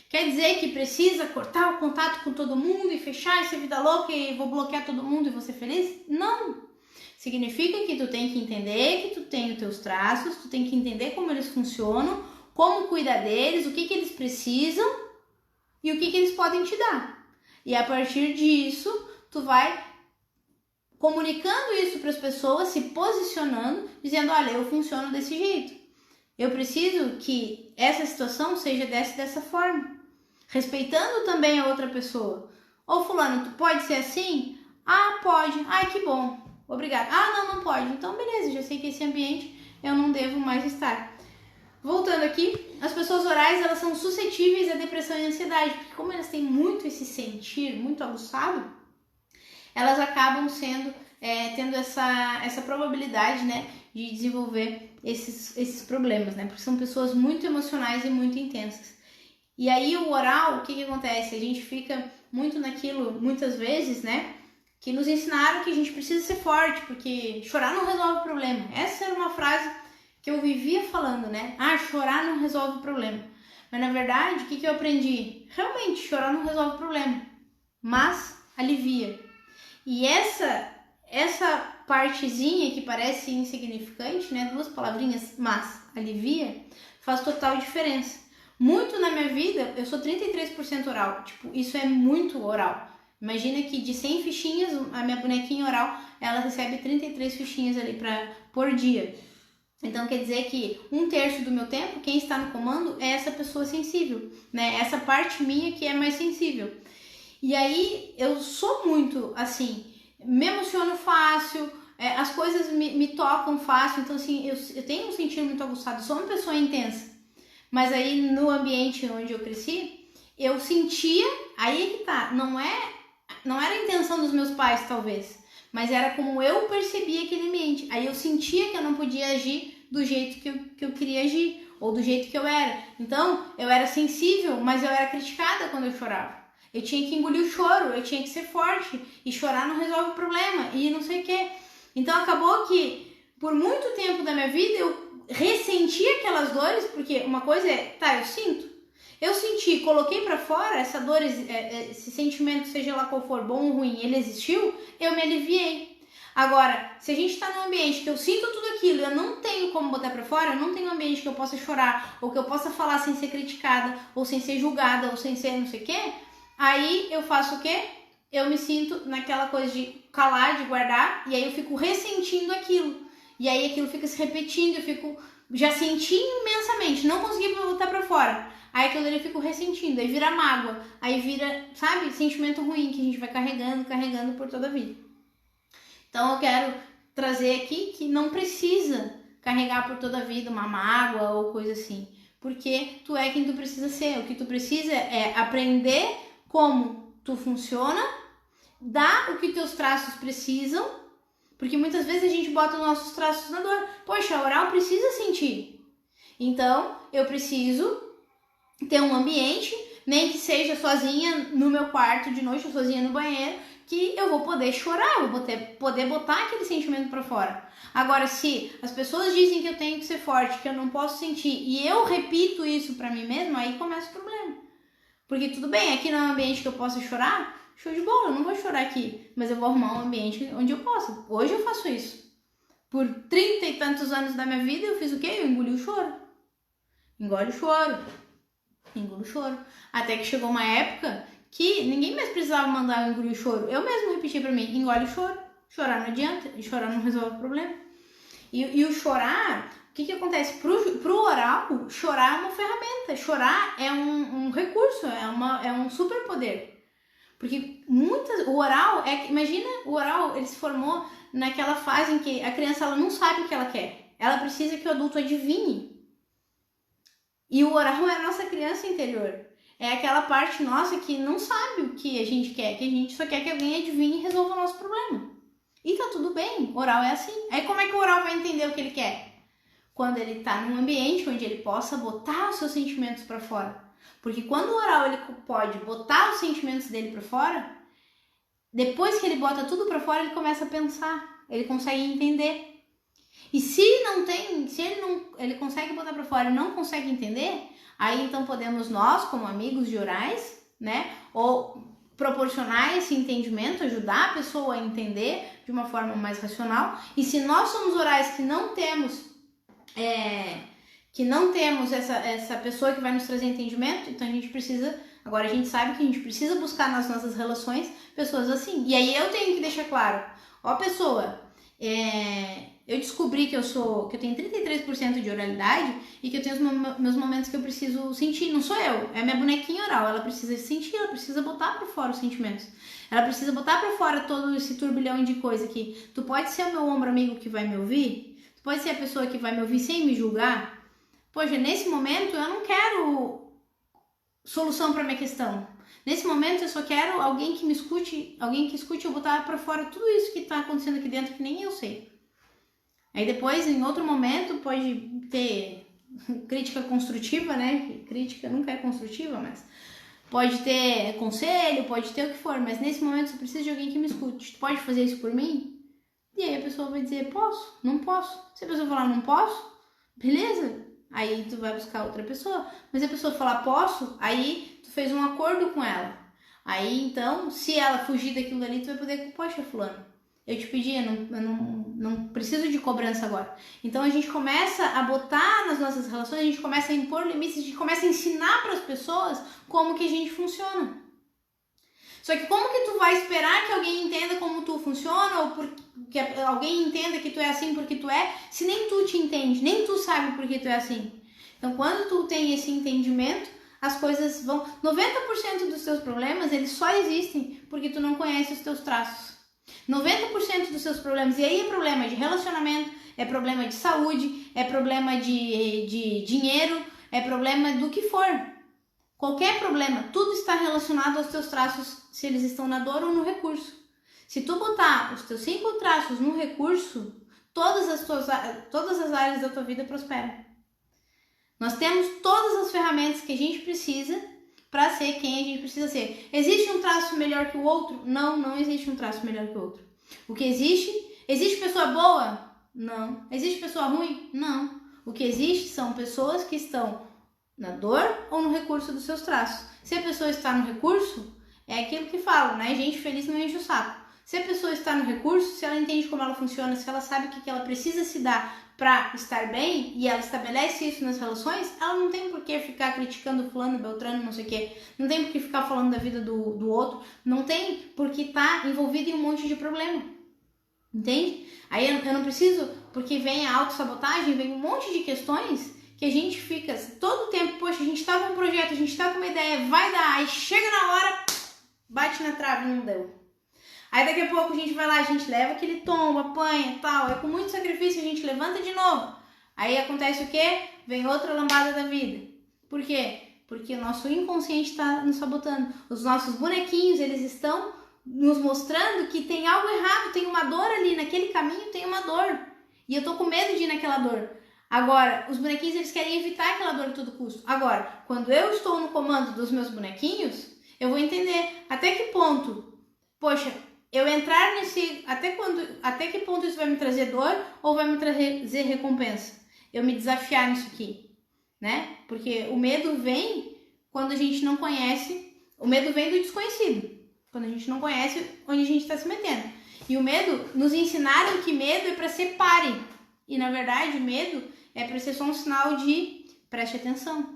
Quer dizer que precisa cortar o contato com todo mundo e fechar essa vida louca e vou bloquear todo mundo e vou ser feliz? Não! Significa que tu tem que entender que tu tem os teus traços, tu tem que entender como eles funcionam, como cuidar deles, o que eles precisam e o que eles podem te dar. E a partir disso, tu vai comunicando isso para as pessoas, se posicionando, dizendo, olha, eu funciono desse jeito. Eu preciso que essa situação seja dessa forma. Respeitando também a outra pessoa. Ô fulano, tu pode ser assim? Ah, pode. Ai, que bom. Obrigada. Ah, não pode. Então, beleza, já sei que esse ambiente eu não devo mais estar. Voltando aqui, as pessoas orais, elas são suscetíveis à depressão e ansiedade, porque como elas têm muito esse sentir, muito aguçado, elas acabam tendo essa probabilidade, né, de desenvolver esses problemas, né, porque são pessoas muito emocionais e muito intensas. E aí o oral, o que acontece? A gente fica muito naquilo, muitas vezes, né? Que nos ensinaram que a gente precisa ser forte, porque chorar não resolve o problema. Essa era uma frase que eu vivia falando, né? chorar não resolve o problema. Mas na verdade, o que eu aprendi? Realmente, chorar não resolve o problema, mas alivia. E essa partezinha que parece insignificante, né? 2 palavrinhas, mas alivia, faz total diferença. Muito na minha vida, eu sou 33% oral, isso é muito oral. Imagina que de 100 fichinhas, a minha bonequinha oral, ela recebe 33 fichinhas ali por dia. Então quer dizer que 1/3 do meu tempo, quem está no comando é essa pessoa sensível, né? Essa parte minha que é mais sensível. E aí eu sou muito assim, me emociono fácil, as coisas me tocam fácil, então assim, eu tenho um sentido muito aguçado, sou uma pessoa intensa. Mas aí no ambiente onde eu cresci, eu sentia, aí é que tá, não era a intenção dos meus pais talvez, mas era como eu percebia aquele ambiente. Aí eu sentia que eu não podia agir do jeito que eu queria agir, ou do jeito que eu era. Então, eu era sensível, mas eu era criticada quando eu chorava. Eu tinha que engolir o choro, eu tinha que ser forte, e chorar não resolve o problema, e não sei o quê. Então acabou que, por muito tempo da minha vida, eu ressenti aquelas dores, porque uma coisa eu senti, coloquei pra fora essa dor, esse sentimento, seja lá qual for, bom ou ruim, ele existiu, eu me aliviei. Agora, se a gente tá num ambiente que eu sinto tudo aquilo e eu não tenho como botar pra fora, eu não tenho um ambiente que eu possa chorar, ou que eu possa falar sem ser criticada, ou sem ser julgada, ou sem ser não sei o quê, aí eu faço o quê? Eu me sinto naquela coisa de calar, de guardar, e aí eu fico ressentindo aquilo. E aí aquilo fica se repetindo, eu fico... Já senti imensamente, não consegui botar pra fora. Aí aquilo ali eu fico ressentindo, aí vira mágoa, aí vira, sabe, sentimento ruim que a gente vai carregando por toda a vida. Então eu quero trazer aqui que não precisa carregar por toda a vida uma mágoa ou coisa assim. Porque tu é quem tu precisa ser. O que tu precisa é aprender como tu funciona, dar o que teus traços precisam, porque muitas vezes a gente bota os nossos traços na dor. Poxa, a oral precisa sentir. Então eu preciso ter um ambiente, nem que seja sozinha no meu quarto de noite ou sozinha no banheiro, que eu vou poder chorar, eu vou poder botar aquele sentimento pra fora. Agora, se as pessoas dizem que eu tenho que ser forte, que eu não posso sentir, e eu repito isso pra mim mesma, aí começa o problema. Porque tudo bem, aqui não é um ambiente que eu possa chorar, show de bola, eu não vou chorar aqui, mas eu vou arrumar um ambiente onde eu possa. Hoje eu faço isso. Por 30 e tantos anos da minha vida, eu fiz o quê? Eu engoli o choro. Engole o choro. Engulo o choro. Até que chegou uma época que ninguém mais precisava mandar eu engolir o choro. Eu mesmo repeti pra mim, engole o choro. Chorar não adianta, e chorar não resolve o problema. E o chorar, o que acontece? Pro oral, chorar é uma ferramenta. Chorar é um recurso, é um superpoder. Porque o oral, imagina, o oral, ele se formou naquela fase em que a criança ela não sabe o que ela quer. Ela precisa que o adulto adivinhe. E o oral é a nossa criança interior. É aquela parte nossa que não sabe o que a gente quer, que a gente só quer que alguém adivinhe e resolva o nosso problema. E tá tudo bem, o oral é assim. Aí como é que o oral vai entender o que ele quer? Quando ele tá num ambiente onde ele possa botar os seus sentimentos pra fora. Porque quando o oral ele pode botar os sentimentos dele pra fora, depois que ele bota tudo pra fora, ele começa a pensar, ele consegue entender. E se ele consegue botar pra fora e não consegue entender, aí então podemos nós, como amigos de orais, né, ou proporcionar esse entendimento, ajudar a pessoa a entender de uma forma mais racional. E se nós somos orais que não temos essa pessoa que vai nos trazer entendimento, então a gente precisa, agora a gente sabe que a gente precisa buscar nas nossas relações pessoas assim. E aí eu tenho que deixar claro, pessoa, eu descobri que eu tenho 33% de oralidade e que eu tenho os meus momentos que eu preciso sentir. Não sou eu, é minha bonequinha oral. Ela precisa sentir, ela precisa botar pra fora os sentimentos. Ela precisa botar pra fora todo esse turbilhão de coisa que tu pode ser o meu ombro amigo que vai me ouvir, tu pode ser a pessoa que vai me ouvir sem me julgar. Poxa, nesse momento eu não quero solução pra minha questão. Nesse momento eu só quero alguém que me escute, alguém que escute eu botar pra fora tudo isso que tá acontecendo aqui dentro que nem eu sei. Aí depois, em outro momento, pode ter crítica construtiva, né? Crítica nunca é construtiva, mas pode ter conselho, pode ter o que for, mas nesse momento eu preciso de alguém que me escute. Tu pode fazer isso por mim? E aí a pessoa vai dizer, posso? Não posso. Se a pessoa falar não posso, beleza. Aí tu vai buscar outra pessoa. Mas se a pessoa falar posso, aí tu fez um acordo com ela. Aí então, se ela fugir daquilo ali, tu vai poder, poxa, fulano, eu te pedi, eu não preciso de cobrança agora. Então a gente começa a botar nas nossas relações, a gente começa a impor limites, a gente começa a ensinar para as pessoas como que a gente funciona. Só que como que tu vai esperar que alguém entenda como tu funciona, ou que alguém entenda que tu é assim porque tu é, se nem tu te entende, nem tu sabe por que tu é assim. Então quando tu tem esse entendimento, as coisas vão... 90% dos teus problemas, eles só existem porque tu não conhece os teus traços. 90% dos seus problemas, e aí é problema de relacionamento, é problema de saúde, é problema de dinheiro, é problema do que for. Qualquer problema, tudo está relacionado aos teus traços, se eles estão na dor ou no recurso. Se tu botar os teus 5 traços no recurso, todas as áreas da tua vida prosperam. Nós temos todas as ferramentas que a gente precisa para ser quem a gente precisa ser. Existe um traço melhor que o outro? Não, não existe um traço melhor que o outro. O que existe? Existe pessoa boa? Não. Existe pessoa ruim? Não. O que existe são pessoas que estão na dor ou no recurso dos seus traços. Se a pessoa está no recurso, é aquilo que falam, né? Gente feliz não enche o saco. Se a pessoa está no recurso, se ela entende como ela funciona, se ela sabe o que ela precisa se dar para estar bem e ela estabelece isso nas relações, ela não tem por que ficar criticando fulano, beltrano, não sei o quê. Não tem por que ficar falando da vida do outro. Não tem por que estar envolvido em um monte de problema. Entende? Aí eu não preciso, porque vem a autossabotagem, vem um monte de questões que a gente fica todo o tempo, poxa, a gente tá com um projeto, a gente tá com uma ideia, vai dar, aí chega na hora, bate na trave, não deu. Aí daqui a pouco a gente vai lá, a gente leva aquele tombo, apanha e tal, aí com muito sacrifício a gente levanta de novo. Aí acontece o quê? Vem outra lambada da vida. Por quê? Porque o nosso inconsciente está nos sabotando. Os nossos bonequinhos, eles estão nos mostrando que tem algo errado, tem uma dor ali, naquele caminho tem uma dor. E eu tô com medo de ir naquela dor. Agora, os bonequinhos, eles querem evitar aquela dor a todo custo. Agora, quando eu estou no comando dos meus bonequinhos, eu vou entender até que ponto, poxa, eu entrar nesse, até que ponto isso vai me trazer dor ou vai me trazer recompensa? Eu me desafiar nisso aqui, né? Porque o medo vem quando a gente não conhece, o medo vem do desconhecido, quando a gente não conhece onde a gente está se metendo. E o medo, nos ensinaram que medo é para ser pare. E na verdade, o medo é para ser só um sinal de preste atenção.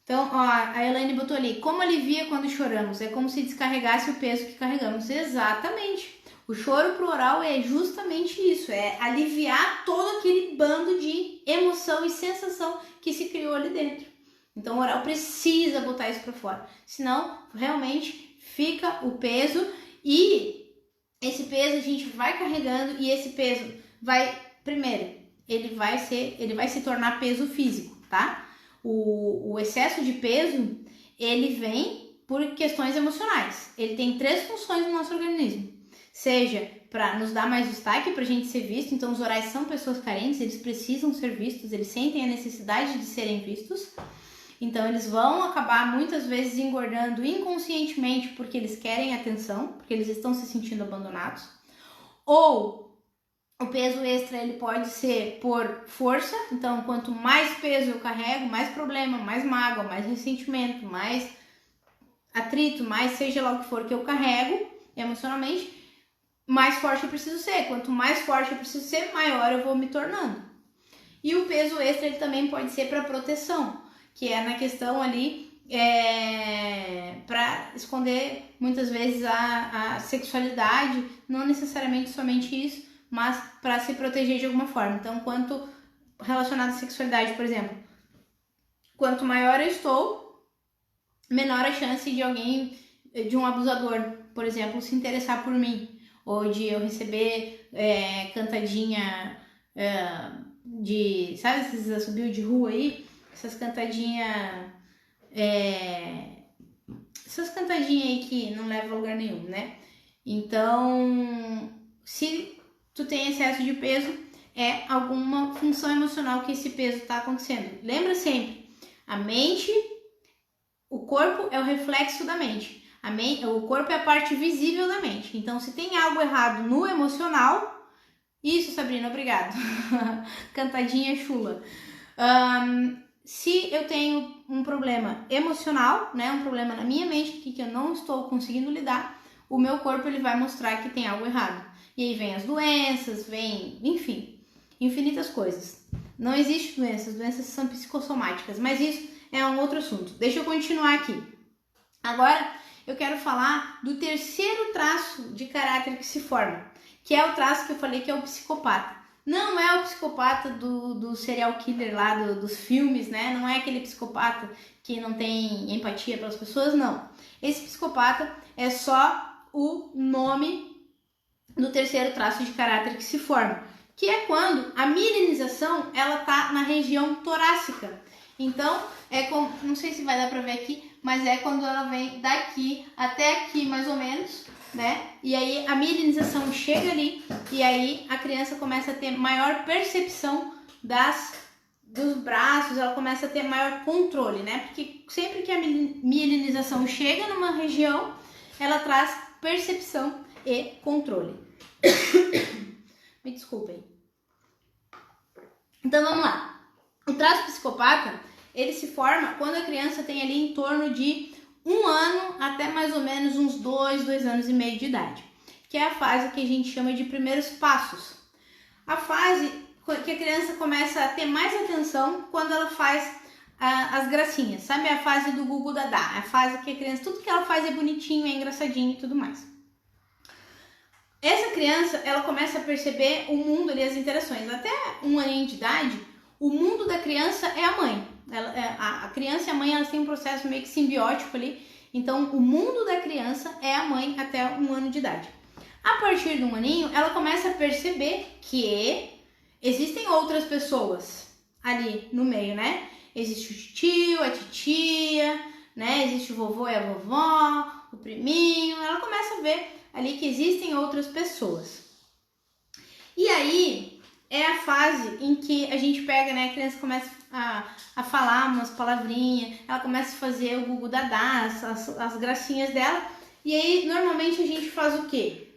Então, ó, a Elaine botou ali, como alivia quando choramos? É como se descarregasse o peso que carregamos. Exatamente. O choro pro oral é justamente isso, é aliviar todo aquele bando de emoção e sensação que se criou ali dentro. Então, o oral precisa botar isso para fora. Senão, realmente, fica o peso e esse peso a gente vai carregando e esse peso vai, primeiro, ele vai se tornar peso físico, tá? O excesso de peso, ele vem por questões emocionais. Ele tem 3 funções no nosso organismo. Seja para nos dar mais destaque, para a gente ser visto. Então, os orais são pessoas carentes, eles precisam ser vistos, eles sentem a necessidade de serem vistos. Então, eles vão acabar muitas vezes engordando inconscientemente porque eles querem atenção, porque eles estão se sentindo abandonados. Ou o peso extra, ele pode ser por força, então quanto mais peso eu carrego, mais problema, mais mágoa, mais ressentimento, mais atrito, mais seja lá o que for que eu carrego emocionalmente, mais forte eu preciso ser. Quanto mais forte eu preciso ser, maior eu vou me tornando. E o peso extra, ele também pode ser para proteção, que é na questão ali, para esconder muitas vezes a sexualidade, não necessariamente somente isso, mas para se proteger de alguma forma. Então, quanto relacionado à sexualidade, por exemplo, quanto maior eu estou, menor a chance de alguém, de um abusador, por exemplo, se interessar por mim, ou de eu receber cantadinha de, sabe esses assobios de rua aí? Essas cantadinhas aí que não levam a lugar nenhum, né? Então, se tu tem excesso de peso, é alguma função emocional que esse peso está acontecendo. Lembra sempre, a mente, o corpo é o reflexo da mente. O corpo é a parte visível da mente. Então, se tem algo errado no emocional, isso, Sabrina, obrigado. Cantadinha chula. Se eu tenho um problema emocional, né, um problema na minha mente que eu não estou conseguindo lidar, o meu corpo ele vai mostrar que tem algo errado. E aí vem as doenças, enfim, infinitas coisas. Não existe doenças são psicossomáticas, mas isso é um outro assunto. Deixa eu continuar aqui. Agora eu quero falar do terceiro traço de caráter que se forma, que é o traço que eu falei que é o psicopata. Não é o psicopata do serial killer lá dos filmes, né? Não é aquele psicopata que não tem empatia pelas pessoas, não. Esse psicopata é só o nome do terceiro traço de caráter que se forma, que é quando a mielinização, ela tá na região torácica. Então, é como, não sei se vai dar pra ver aqui, mas é quando ela vem daqui até aqui, mais ou menos, né? E aí a mielinização chega ali e aí a criança começa a ter maior percepção dos braços, ela começa a ter maior controle, né? Porque sempre que a mielinização chega numa região, ela traz percepção e controle. Me desculpem. Então vamos lá. O traço psicopata, ele se forma quando a criança tem ali em torno de 1 ano até mais ou menos uns 2 anos e meio de idade. que é a fase que a gente chama de primeiros passos. A fase que a criança começa a ter mais atenção quando ela faz as gracinhas, sabe? A fase do Gugu Dadá, a fase que a criança, tudo que ela faz é bonitinho, é engraçadinho e tudo mais. Essa criança, ela começa a perceber o mundo ali, as interações. Até 1 aninho de idade, o mundo da criança é a mãe. A criança e a mãe, elas têm um processo meio que simbiótico ali. Então, o mundo da criança é a mãe até 1 ano de idade. A partir de 1 aninho, ela começa a perceber que existem outras pessoas ali no meio, né? Existe o tio, a titia, né? Existe o vovô e a vovó, o priminho. Ela começa a ver ali que existem outras pessoas. E aí é a fase em que a gente pega, né? A criança começa a falar umas palavrinhas, ela começa a fazer o Gugu Dadá, as gracinhas dela. E aí, normalmente, a gente faz o quê?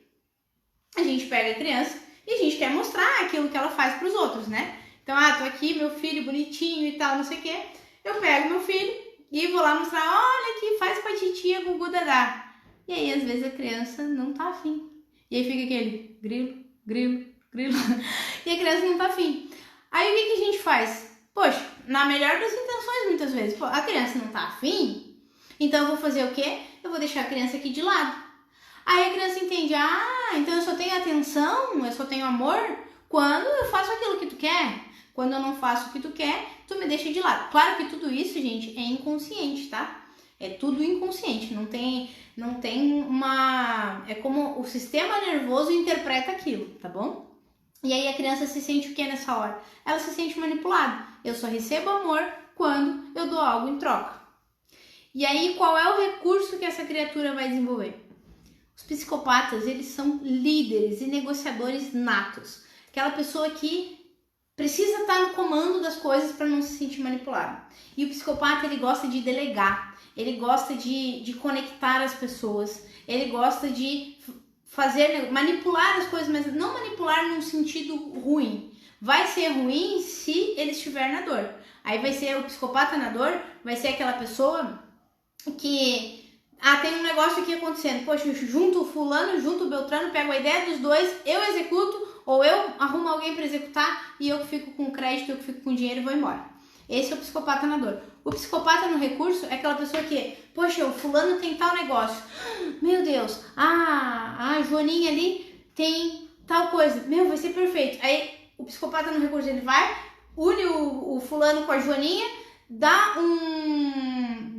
A gente pega a criança e a gente quer mostrar aquilo que ela faz para os outros, né? Então, tô aqui, meu filho bonitinho e tal, não sei o quê. Eu pego meu filho e vou lá mostrar, olha aqui, faz com a titia Gugu Dadá. E aí, às vezes, a criança não tá afim. E aí fica aquele grilo, grilo, grilo. E a criança não tá afim. Aí, o que a gente faz? Poxa, na melhor das intenções, muitas vezes. Pô, a criança não tá afim, então eu vou fazer o quê? Eu vou deixar a criança aqui de lado. Aí a criança entende, então eu só tenho atenção, eu só tenho amor quando eu faço aquilo que tu quer. Quando eu não faço o que tu quer, tu me deixa de lado. Claro que tudo isso, gente, é inconsciente, tá? É tudo inconsciente, não tem uma... É como o sistema nervoso interpreta aquilo, tá bom? E aí a criança se sente o que nessa hora? Ela se sente manipulada. Eu só recebo amor quando eu dou algo em troca. E aí qual é o recurso que essa criatura vai desenvolver? Os psicopatas, eles são líderes e negociadores natos. Aquela pessoa que precisa estar no comando das coisas para não se sentir manipulado. E o psicopata, ele gosta de delegar, ele gosta de conectar as pessoas, ele gosta de manipular as coisas, mas não manipular num sentido ruim. Vai ser ruim se ele estiver na dor. Aí vai ser o psicopata na dor, vai ser aquela pessoa que... tem um negócio aqui acontecendo. Poxa, junto o fulano, junto o Beltrano, pego a ideia dos dois, eu executo, ou eu arrumo alguém para executar e eu fico com crédito, eu fico com dinheiro e vou embora. Esse é o psicopata na dor. O psicopata no recurso é aquela pessoa que, poxa, o fulano tem tal negócio. Meu Deus, a Joaninha ali tem tal coisa. Meu, vai ser perfeito. Aí o psicopata no recurso, ele vai, une o fulano com a Joaninha, dá um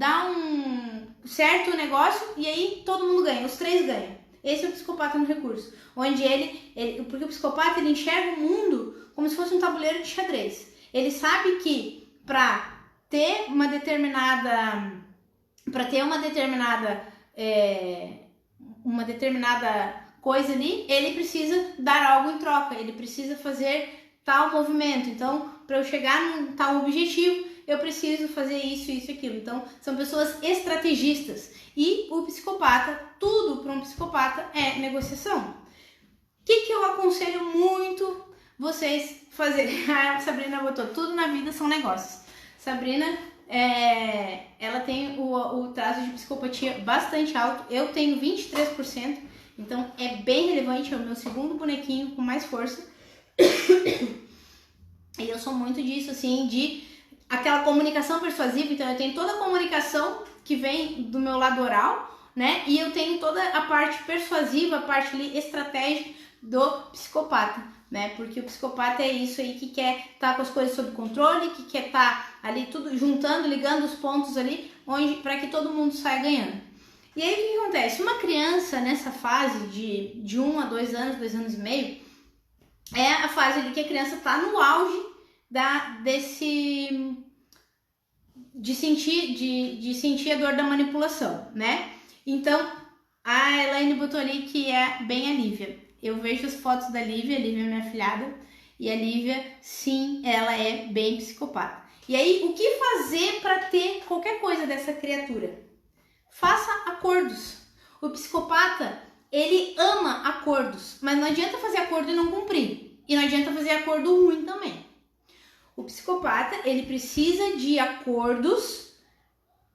certo negócio e aí todo mundo ganha, os três ganham. Esse é o psicopata no recurso, onde porque o psicopata, ele enxerga o mundo como se fosse um tabuleiro de xadrez. Ele sabe que para ter uma determinada coisa ali, ele precisa dar algo em troca, ele precisa fazer tal movimento. Então, para eu chegar num tal objetivo, eu preciso fazer isso, isso e aquilo. Então, são pessoas estrategistas. E o psicopata, tudo para um psicopata é negociação. O que eu aconselho muito vocês fazerem? A Sabrina botou, tudo na vida são negócios. Sabrina, ela tem o traço de psicopatia bastante alto. Eu tenho 23%, então é bem relevante, é o meu segundo bonequinho com mais força. E eu sou muito disso, assim, de aquela comunicação persuasiva. Então eu tenho toda a comunicação que vem do meu lado oral, né? E eu tenho toda a parte persuasiva, a parte ali estratégica do psicopata, né? Porque o psicopata é isso aí que quer estar com as coisas sob controle, que quer estar ali tudo juntando, ligando os pontos ali, para que todo mundo saia ganhando. E aí o que acontece? Uma criança nessa fase de 1 a 2 anos, 2 anos e meio, é a fase ali que a criança está no auge de sentir a dor da manipulação, né? Então, a Elaine botou ali que é bem a Lívia. Eu vejo as fotos da Lívia, a Lívia é minha afilhada, e a Lívia, sim, ela é bem psicopata. E aí, o que fazer para ter qualquer coisa dessa criatura? Faça acordos. O psicopata, ele ama acordos, mas não adianta fazer acordo e não cumprir. E não adianta fazer acordo ruim também. O psicopata, ele precisa de acordos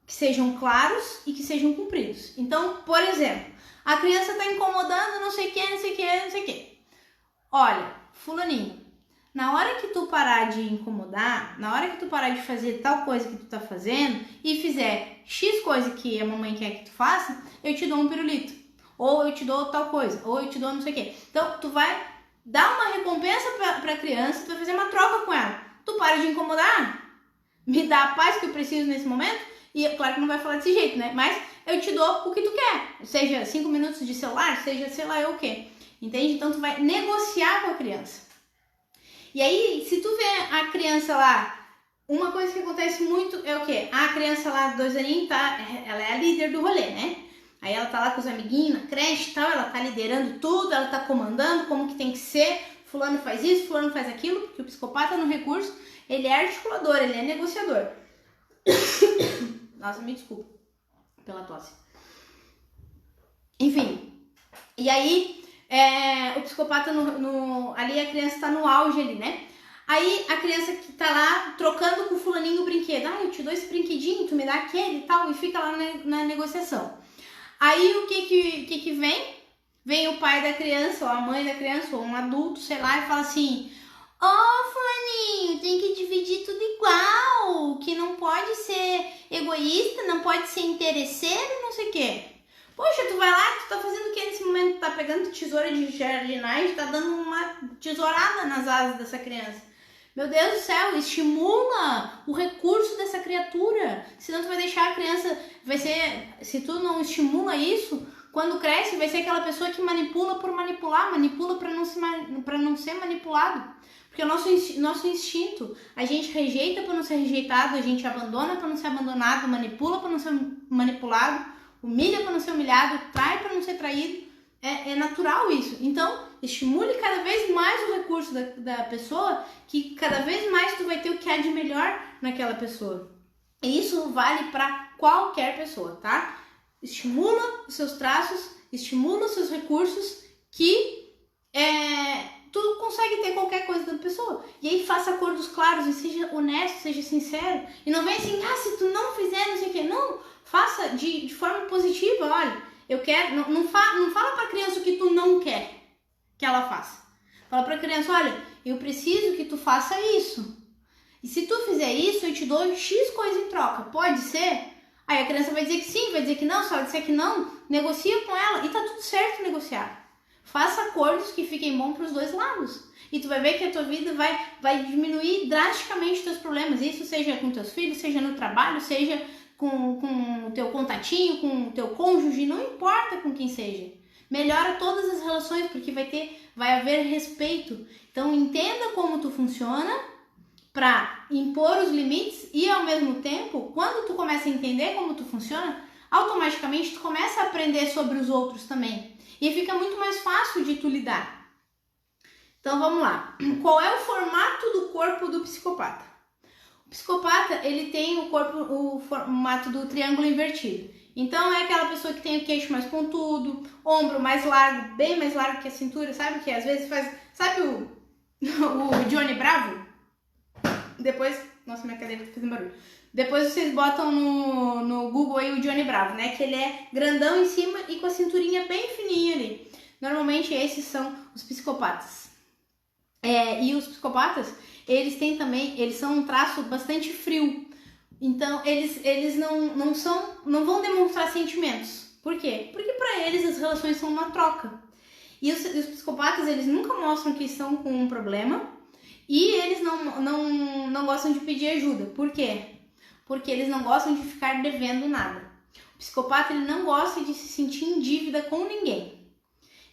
que sejam claros e que sejam cumpridos. Então, por exemplo, a criança está incomodando não sei o que, não sei o que, não sei o que. Olha, fulaninho, na hora que tu parar de incomodar, na hora que tu parar de fazer tal coisa que tu tá fazendo e fizer X coisa que a mamãe quer que tu faça, eu te dou um pirulito. Ou eu te dou tal coisa, ou eu te dou não sei o que. Então, tu vai dar uma recompensa pra criança, tu vai fazer uma troca com ela. Tu para de incomodar, me dá a paz que eu preciso nesse momento, e claro que não vai falar desse jeito, né? Mas eu te dou o que tu quer, seja 5 minutos de celular, seja sei lá eu o quê. Entende? Então, tu vai negociar com a criança. E aí, se tu vê a criança lá, uma coisa que acontece muito é o quê? A criança lá, 2 aninhos, ela é a líder do rolê, né? Aí ela tá lá com os amiguinhos na creche e tal, ela tá liderando tudo, ela tá comandando como que tem que ser, fulano faz isso, fulano faz aquilo, porque o psicopata no recurso, ele é articulador, ele é negociador. Nossa, me desculpa pela tosse. Enfim, e aí o psicopata ali a criança tá no auge ali, né? Aí a criança que tá lá trocando com o fulaninho o brinquedo, eu te dou esse brinquedinho, tu me dá aquele e tal, e fica lá na negociação. Aí o que vem? Vem o pai da criança, ou a mãe da criança, ou um adulto, sei lá, e fala assim: fulaninho, tem que dividir tudo igual, que não pode ser egoísta, não pode ser interesseiro, não sei o quê. Poxa, tu vai lá, tu tá fazendo o que nesse momento? Tu tá pegando tesoura de jardinagem, tá dando uma tesourada nas asas dessa criança. Meu Deus do céu, estimula o recurso dessa criatura. Senão tu vai deixar a criança, se tu não estimula isso, quando cresce vai ser aquela pessoa que manipula por manipular, manipula para não ser manipulado. Porque é o nosso instinto, a gente rejeita para não ser rejeitado, a gente abandona para não ser abandonado, manipula para não ser manipulado, humilha para não ser humilhado, trai para não ser traído. É natural isso. Então, estimule cada vez mais o recurso da pessoa, que cada vez mais tu vai ter o que há de melhor naquela pessoa. E isso vale para qualquer pessoa, tá? Estimula os seus traços, estimula os seus recursos, que tu consegue ter qualquer coisa da pessoa. E aí faça acordos claros e seja honesto, seja sincero. E não vem assim, se tu não fizer, não sei o que. Não, faça de forma positiva. Olha, eu quero, não fala pra criança o que tu não quer que ela faça. Fala pra criança, olha, eu preciso que tu faça isso. E se tu fizer isso, eu te dou X coisa em troca. Pode ser? Aí a criança vai dizer que sim, vai dizer que não. Se ela disser que não, negocia com ela e tá tudo certo negociar. Faça acordos que fiquem bons pros dois lados. E tu vai ver que a tua vida vai diminuir drasticamente os teus problemas. Isso seja com teus filhos, seja no trabalho, seja com o teu contatinho, com o teu cônjuge, não importa com quem seja. Melhora todas as relações, porque vai haver respeito. Então entenda como tu funciona para impor os limites e ao mesmo tempo, quando tu começa a entender como tu funciona, automaticamente tu começa a aprender sobre os outros também. E fica muito mais fácil de tu lidar. Então vamos lá. Qual é o formato do corpo do psicopata? O psicopata, ele tem o formato do triângulo invertido. Então é aquela pessoa que tem o queixo mais pontudo, ombro mais largo, bem mais largo que a cintura, sabe? Que às vezes faz... Sabe o Johnny Bravo? Depois... Nossa, minha cadeira tá fazendo barulho. Depois vocês botam no Google aí o Johnny Bravo, né? Que ele é grandão em cima e com a cinturinha bem fininha ali. Normalmente esses são os psicopatas. E os psicopatas, eles são um traço bastante frio. Então, eles não vão demonstrar sentimentos. Por quê? Porque para eles as relações são uma troca. E os psicopatas, eles nunca mostram que estão com um problema e eles não gostam de pedir ajuda. Por quê? Porque eles não gostam de ficar devendo nada. O psicopata, ele não gosta de se sentir em dívida com ninguém.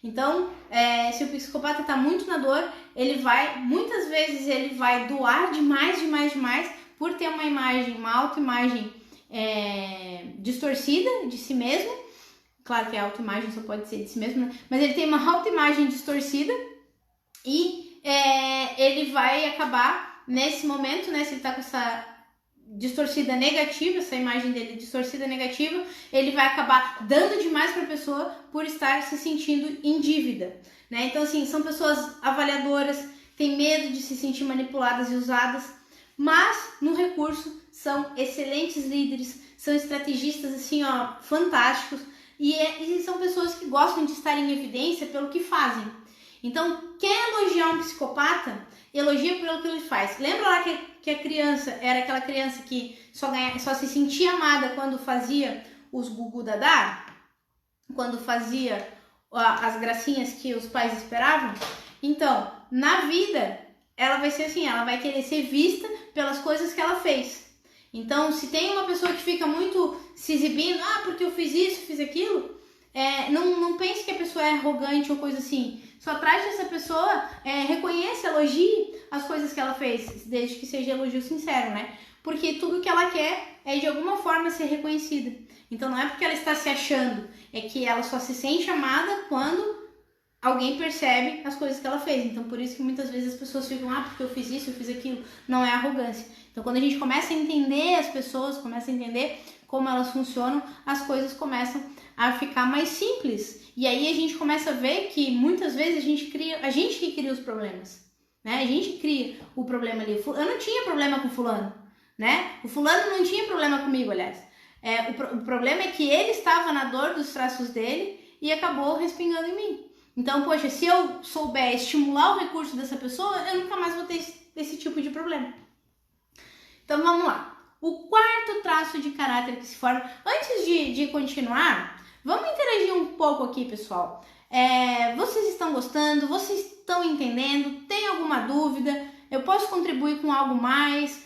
Então, se o psicopata está muito na dor, muitas vezes ele vai doar demais, por ter uma autoimagem distorcida de si mesmo. Claro que a autoimagem só pode ser de si mesmo, né? Mas ele tem uma autoimagem distorcida e ele vai acabar nesse momento, né? Se ele está com essa distorcida negativa, essa imagem dele distorcida negativa, ele vai acabar dando demais para a pessoa por estar se sentindo em dívida, né? Então, assim, são pessoas avaliadoras, têm medo de se sentir manipuladas e usadas, mas no recurso são excelentes líderes, são estrategistas assim, ó, fantásticos e são pessoas que gostam de estar em evidência pelo que fazem. Então, quer elogiar um psicopata? Elogia pelo que ele faz. Lembra lá que a criança era aquela criança que só se sentia amada quando fazia os gugu dadá? Quando fazia as gracinhas que os pais esperavam? Então, na vida, ela vai ser assim, ela vai querer ser vista pelas coisas que ela fez. Então, se tem uma pessoa que fica muito se exibindo, porque eu fiz isso, fiz aquilo, não pense que a pessoa é arrogante ou coisa assim. Só trate essa pessoa, reconheça, elogie as coisas que ela fez, desde que seja elogio sincero, né? Porque tudo que ela quer é de alguma forma ser reconhecida. Então não é porque ela está se achando, é que ela só se sente amada quando alguém percebe as coisas que ela fez. Então por isso que muitas vezes as pessoas ficam, porque eu fiz isso, eu fiz aquilo. Não é arrogância. Então quando a gente começa a entender as pessoas, começa a entender como elas funcionam, as coisas começam a ficar mais simples. E aí a gente começa a ver que muitas vezes a gente que cria os problemas, né? A gente cria o problema ali. Eu não tinha problema com fulano, né? O fulano não tinha problema comigo, aliás. O problema é que ele estava na dor dos traços dele e acabou respingando em mim. Então, poxa, se eu souber estimular o recurso dessa pessoa, eu nunca mais vou ter esse tipo de problema. Então, vamos lá. O quarto traço de caráter que se forma... Antes de continuar, vamos interagir um pouco aqui, pessoal. Vocês estão gostando? Vocês estão entendendo? Tem alguma dúvida? Eu posso contribuir com algo mais?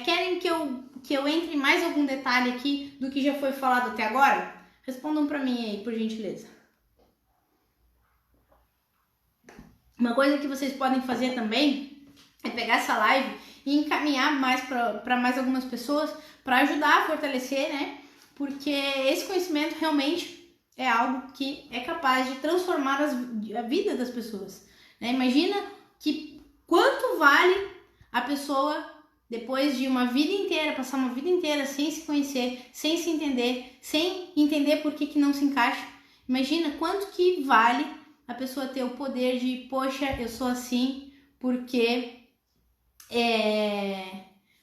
Querem que eu entre em mais algum detalhe aqui do que já foi falado até agora? Respondam para mim aí, por gentileza. Uma coisa que vocês podem fazer também é pegar essa live e encaminhar mais para mais algumas pessoas para ajudar a fortalecer, né? Porque esse conhecimento realmente é algo que é capaz de transformar a vida das pessoas, né? Imagina que quanto vale a pessoa, depois de uma vida inteira, passar uma vida inteira sem se conhecer, sem se entender, sem entender por que não se encaixa. Imagina quanto que vale a pessoa ter o poder de, poxa, eu sou assim porque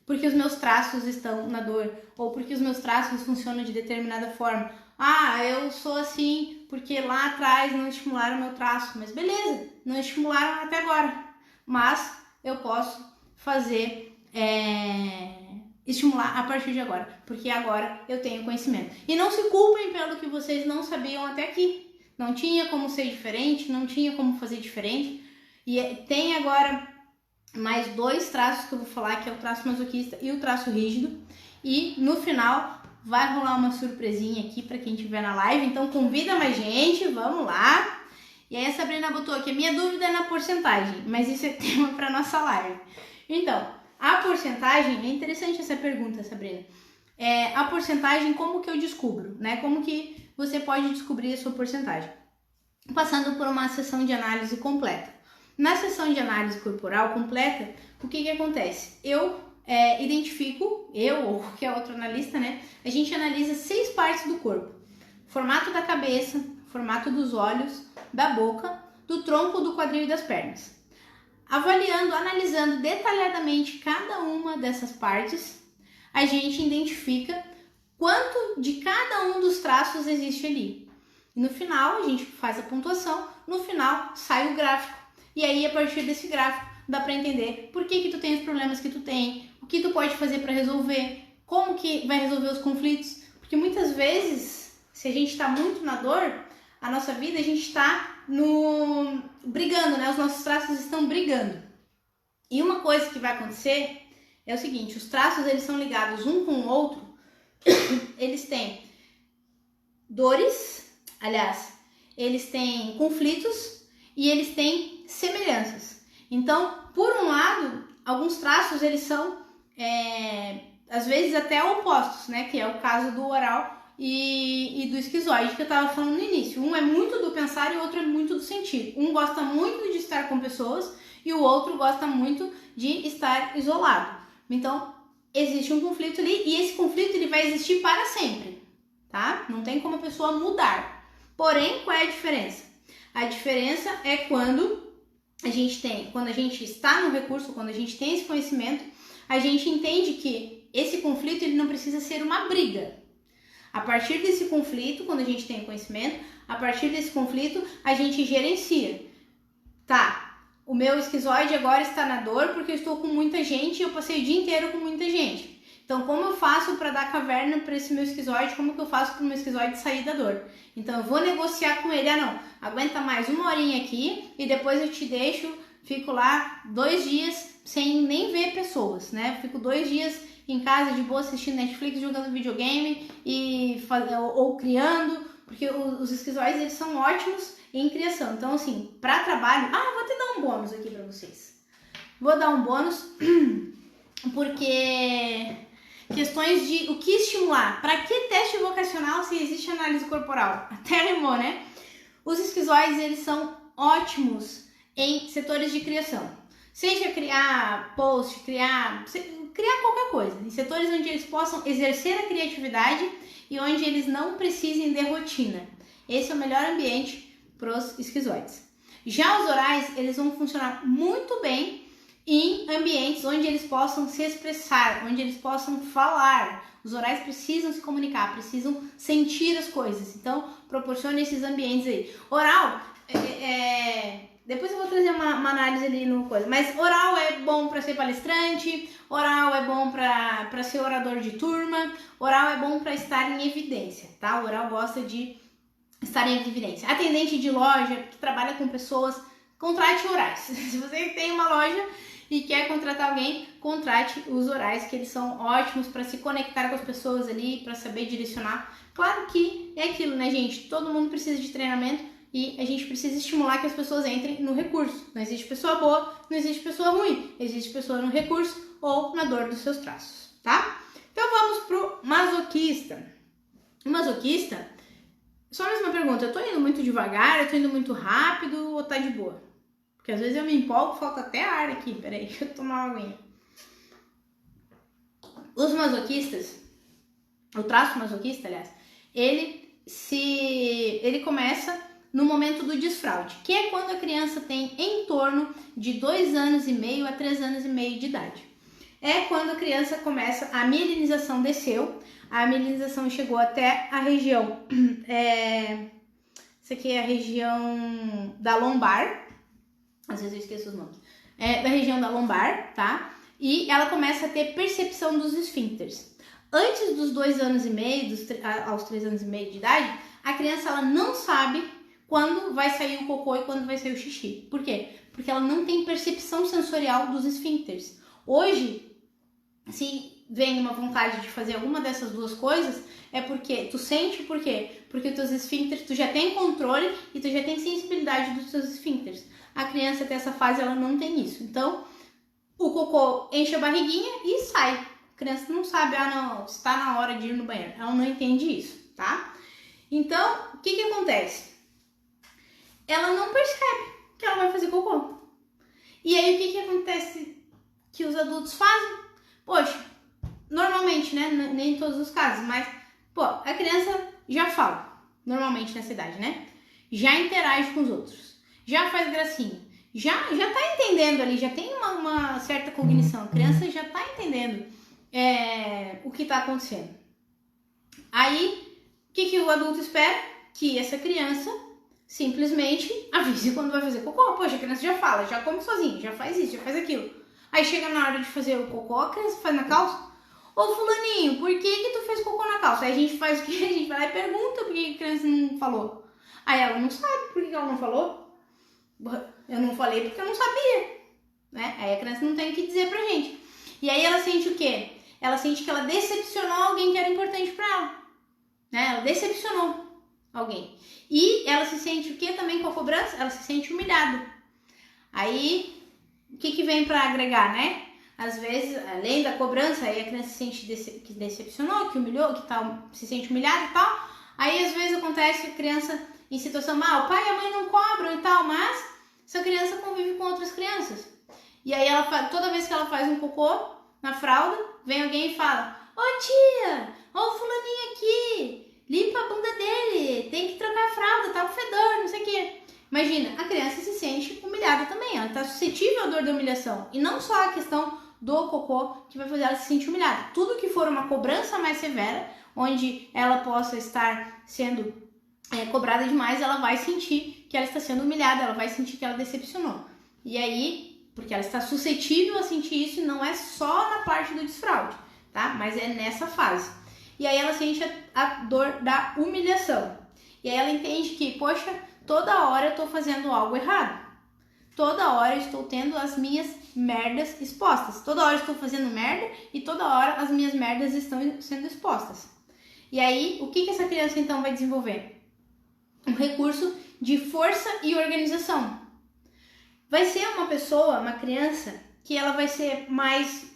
os meus traços estão na dor, ou porque os meus traços funcionam de determinada forma. Eu sou assim porque lá atrás não estimularam o meu traço, mas beleza, não estimularam até agora, mas eu posso fazer estimular a partir de agora, porque agora eu tenho conhecimento. E não se culpem pelo que vocês não sabiam até aqui. Não tinha como ser diferente, não tinha como fazer diferente. E tem agora mais 2 traços que eu vou falar, que é o traço masoquista e o traço rígido. E no final vai rolar uma surpresinha aqui para quem estiver na live. Então convida mais gente, vamos lá. E aí a Sabrina botou aqui, a minha dúvida é na porcentagem, mas isso é tema para nossa live. Então, a porcentagem, é interessante essa pergunta, Sabrina. A porcentagem, como que eu descubro, né? Como que você pode descobrir a sua porcentagem? Passando por uma sessão de análise completa. Na sessão de análise corporal completa, o que acontece? Eu identifico, eu ou qualquer outro analista, né? A gente analisa 6 partes do corpo. Formato da cabeça, formato dos olhos, da boca, do tronco, do quadril e das pernas. Avaliando, analisando detalhadamente cada uma dessas partes, a gente identifica quanto de cada um dos traços existe ali. E no final, a gente faz a pontuação, no final sai o gráfico. E aí, a partir desse gráfico, dá para entender por que tu tem os problemas que tu tem, o que tu pode fazer para resolver, como que vai resolver os conflitos. Porque muitas vezes, se a gente está muito na dor, a nossa vida, a gente está brigando, né? Os nossos traços estão brigando. E uma coisa que vai acontecer é o seguinte, os traços, eles são ligados um com o outro, eles têm dores, aliás, eles têm conflitos e eles têm semelhanças. Então, por um lado, alguns traços, eles são, às vezes, até opostos, né? Que é o caso do oral e do esquizoide, que eu estava falando no início. Um é muito do pensar e o outro é muito do sentir. Um gosta muito de estar com pessoas e o outro gosta muito de estar isolado. Então, existe um conflito ali e esse conflito ele vai existir para sempre, tá? Não tem como a pessoa mudar. Porém, qual é a diferença? A diferença é quando a gente está no recurso, quando a gente tem esse conhecimento, a gente entende que esse conflito ele não precisa ser uma briga. A partir desse conflito, quando a gente tem conhecimento, a partir desse conflito, a gente gerencia. Tá, o meu esquizoide agora está na dor porque eu estou com muita gente e eu passei o dia inteiro com muita gente. Então, como eu faço para dar caverna para esse meu esquizoide? Como que eu faço para o meu esquizoide sair da dor? Então, eu vou negociar com ele. Ah, não, aguenta mais uma horinha aqui e depois eu te deixo, fico lá 2 dias sem nem ver pessoas, né? Fico 2 dias em casa de boa assistindo Netflix, jogando videogame ou criando, porque os esquizoides eles são ótimos em criação. Então, assim, para trabalho... Ah, vou te dar um bônus aqui para vocês. Vou dar um bônus porque... Questões de o que estimular. Para que teste vocacional se existe análise corporal? Até rimou, né? Os esquizoides, eles são ótimos em setores de criação. Seja criar post, criar qualquer coisa. Em setores onde eles possam exercer a criatividade e onde eles não precisem de rotina. Esse é o melhor ambiente para os esquizoides. Já os orais, eles vão funcionar muito bem em ambientes onde eles possam se expressar, onde eles possam falar. Os orais precisam se comunicar, precisam sentir as coisas. Então, proporcione esses ambientes aí. Oral, depois eu vou trazer uma análise ali no coisa. Mas oral é bom para ser palestrante, oral é bom para ser orador de turma, oral é bom para estar em evidência, tá? O oral gosta de estar em evidência. Atendente de loja, que trabalha com pessoas, contrate orais. Se você tem uma loja e quer contratar alguém, contrate os orais, que eles são ótimos para se conectar com as pessoas ali, para saber direcionar. Claro que é aquilo, né, gente? Todo mundo precisa de treinamento e a gente precisa estimular que as pessoas entrem no recurso. Não existe pessoa boa, não existe pessoa ruim. Existe pessoa no recurso ou na dor dos seus traços, tá? Então vamos pro masoquista. O masoquista, só a mesma pergunta, eu tô indo muito devagar, eu tô indo muito rápido ou tá de boa? Porque às vezes eu me empolgo, falta até ar aqui. Peraí, deixa eu tomar uma aguinha. Os masoquistas, o traço masoquista, aliás, ele começa no momento do desfraude, que é quando a criança tem em torno de 2 anos e meio a 3 anos e meio de idade. É quando a criança começa, a mielinização desceu, a mielinização chegou até a região, isso aqui é a região da lombar, às vezes eu esqueço os nomes, da região da lombar, tá? E ela começa a ter percepção dos esfíncteres. Antes dos 2 anos e meio, aos 3 anos e meio de idade, a criança ela não sabe quando vai sair o cocô e quando vai sair o xixi. Por quê? Porque ela não tem percepção sensorial dos esfíncteres. Hoje, se vem uma vontade de fazer alguma dessas duas coisas, é porque tu sente, por quê? Porque os teus esfíncteres, tu já tem controle e tu já tem sensibilidade dos teus esfíncteres. A criança até essa fase, ela não tem isso. Então, o cocô enche a barriguinha e sai. A criança não sabe, não, está na hora de ir no banheiro. Ela não entende isso, tá? Então, o que acontece? Ela não percebe que ela vai fazer cocô. E aí, o que acontece que os adultos fazem? Poxa, normalmente, né? Nem em todos os casos, mas, a criança já fala, normalmente nessa idade, né? Já interage com os outros, já faz gracinha, já tá entendendo ali, já tem uma certa cognição, a criança já tá entendendo o que tá acontecendo. Aí, o que o adulto espera? Que essa criança simplesmente avise quando vai fazer cocô. Poxa, a criança já fala, já come sozinha, já faz isso, já faz aquilo. Aí chega na hora de fazer o cocô, a criança faz na calça. Ô fulaninho, por que tu fez cocô na calça? Aí a gente faz o quê? A gente vai lá e pergunta por que a criança não falou. Aí ela não sabe por que ela não falou. Eu não falei porque eu não sabia, né? Aí a criança não tem o que dizer pra gente. E aí ela sente o quê? Ela sente que ela decepcionou alguém que era importante pra ela, né? Ela decepcionou alguém. E ela se sente o quê também com a cobrança? Ela se sente humilhada. Aí, o que vem pra agregar, né? Às vezes, além da cobrança, aí a criança se sente que decepcionou, que humilhou, que tal, se sente humilhada e tal. Aí, às vezes, acontece que a criança, em situação mal, o pai e a mãe não cobram e tal, mas essa criança convive com outras crianças. E aí, toda vez que ela faz um cocô na fralda, vem alguém e fala: ô tia, ô fulaninho aqui, limpa a bunda dele, tem que trocar a fralda, tá com fedor, não sei o quê. Imagina, a criança se sente humilhada também, ela tá suscetível à dor da humilhação. E não só a questão do cocô que vai fazer ela se sentir humilhada. Tudo que for uma cobrança mais severa, onde ela possa estar sendo cobrada demais, ela vai sentir que ela está sendo humilhada, ela vai sentir que ela decepcionou. E aí, porque ela está suscetível a sentir isso, e não é só na parte do desfraude, tá? Mas é nessa fase. E aí ela sente a dor da humilhação. E aí ela entende que, poxa, toda hora eu tô fazendo algo errado. Toda hora eu estou tendo as minhas merdas expostas. Toda hora eu estou fazendo merda e toda hora as minhas merdas estão sendo expostas. E aí, o que essa criança então vai desenvolver? Um recurso de força e organização. Vai ser uma pessoa, uma criança, que ela vai ser mais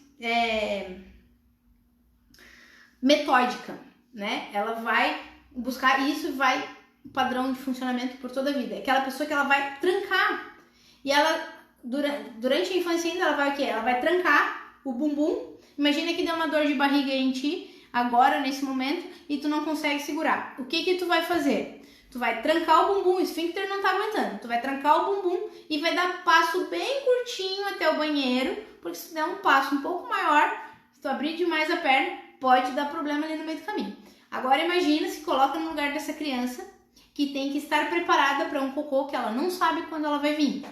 metódica, né? Ela vai buscar isso, vai padrão de funcionamento por toda a vida. Aquela pessoa que ela vai trancar. E ela, durante a infância ainda, ela vai o quê? Ela vai trancar o bumbum. Imagina que deu uma dor de barriga em ti, agora, nesse momento, e tu não consegue segurar. O que tu vai fazer? Tu vai trancar o bumbum, o esfíncter não tá aguentando. Tu vai trancar o bumbum e vai dar passo bem curtinho até o banheiro, porque se tu der um passo um pouco maior, se tu abrir demais a perna, pode dar problema ali no meio do caminho. Agora imagina, se coloca no lugar dessa criança que tem que estar preparada para um cocô que ela não sabe quando ela vai vir.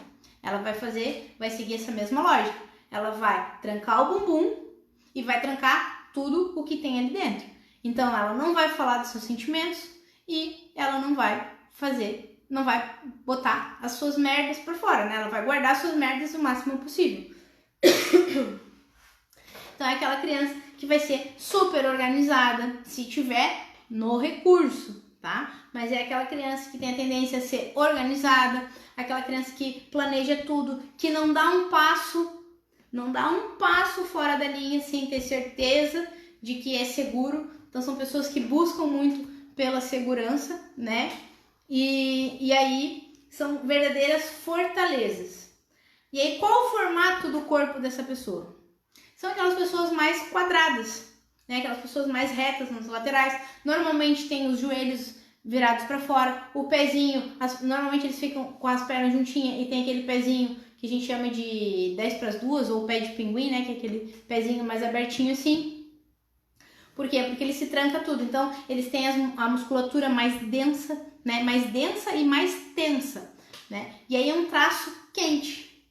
Ela vai seguir essa mesma lógica. Ela vai trancar o bumbum e vai trancar tudo o que tem ali dentro. Então ela não vai falar dos seus sentimentos e ela não vai botar as suas merdas por fora, né? Ela vai guardar as suas merdas o máximo possível. Então é aquela criança que vai ser super organizada se tiver no recurso, tá? Mas é aquela criança que tem a tendência a ser organizada, aquela criança que planeja tudo, que não dá um passo fora da linha sem ter certeza de que é seguro. Então são pessoas que buscam muito pela segurança, né? E aí são verdadeiras fortalezas. E aí qual o formato do corpo dessa pessoa? São aquelas pessoas mais quadradas, né? Aquelas pessoas mais retas nas laterais. Normalmente tem os joelhos virados para fora, o pezinho, normalmente eles ficam com as pernas juntinhas e tem aquele pezinho que a gente chama de 10 para as 2 ou pé de pinguim, né? Que é aquele pezinho mais abertinho assim. Por quê? Porque ele se tranca tudo. Então, eles têm a musculatura mais densa, né? Mais densa e mais tensa, né? E aí é um traço quente.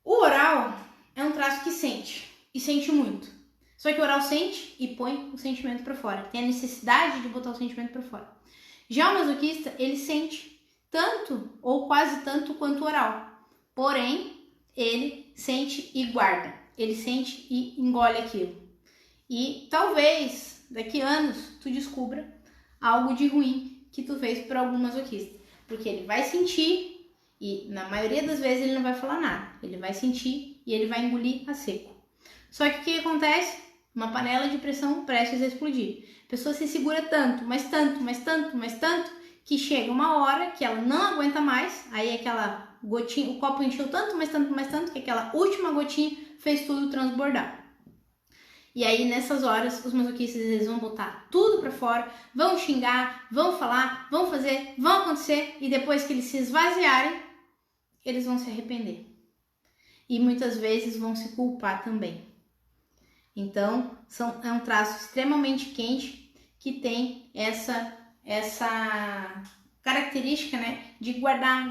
O oral é um traço que sente, e sente muito. Só que o oral sente e põe o sentimento para fora. Tem a necessidade de botar o sentimento para fora. Já o masoquista, ele sente tanto ou quase tanto quanto o oral. Porém, ele sente e guarda. Ele sente e engole aquilo. E talvez, daqui a anos, tu descubra algo de ruim que tu fez por algum masoquista. Porque ele vai sentir e, na maioria das vezes, ele não vai falar nada. Ele vai sentir e ele vai engolir a seco. Só que o que acontece? Uma panela de pressão prestes a explodir. A pessoa se segura tanto, mas tanto, que chega uma hora que ela não aguenta mais. Aí aquela gotinha, o copo encheu tanto, que aquela última gotinha fez tudo transbordar. E aí, nessas horas, os masoquistas eles vão botar tudo pra fora, vão xingar, vão falar, vão fazer, vão acontecer, e depois que eles se esvaziarem, eles vão se arrepender. E muitas vezes vão se culpar também. Então, é um traço extremamente quente que tem essa característica, né, de guardar.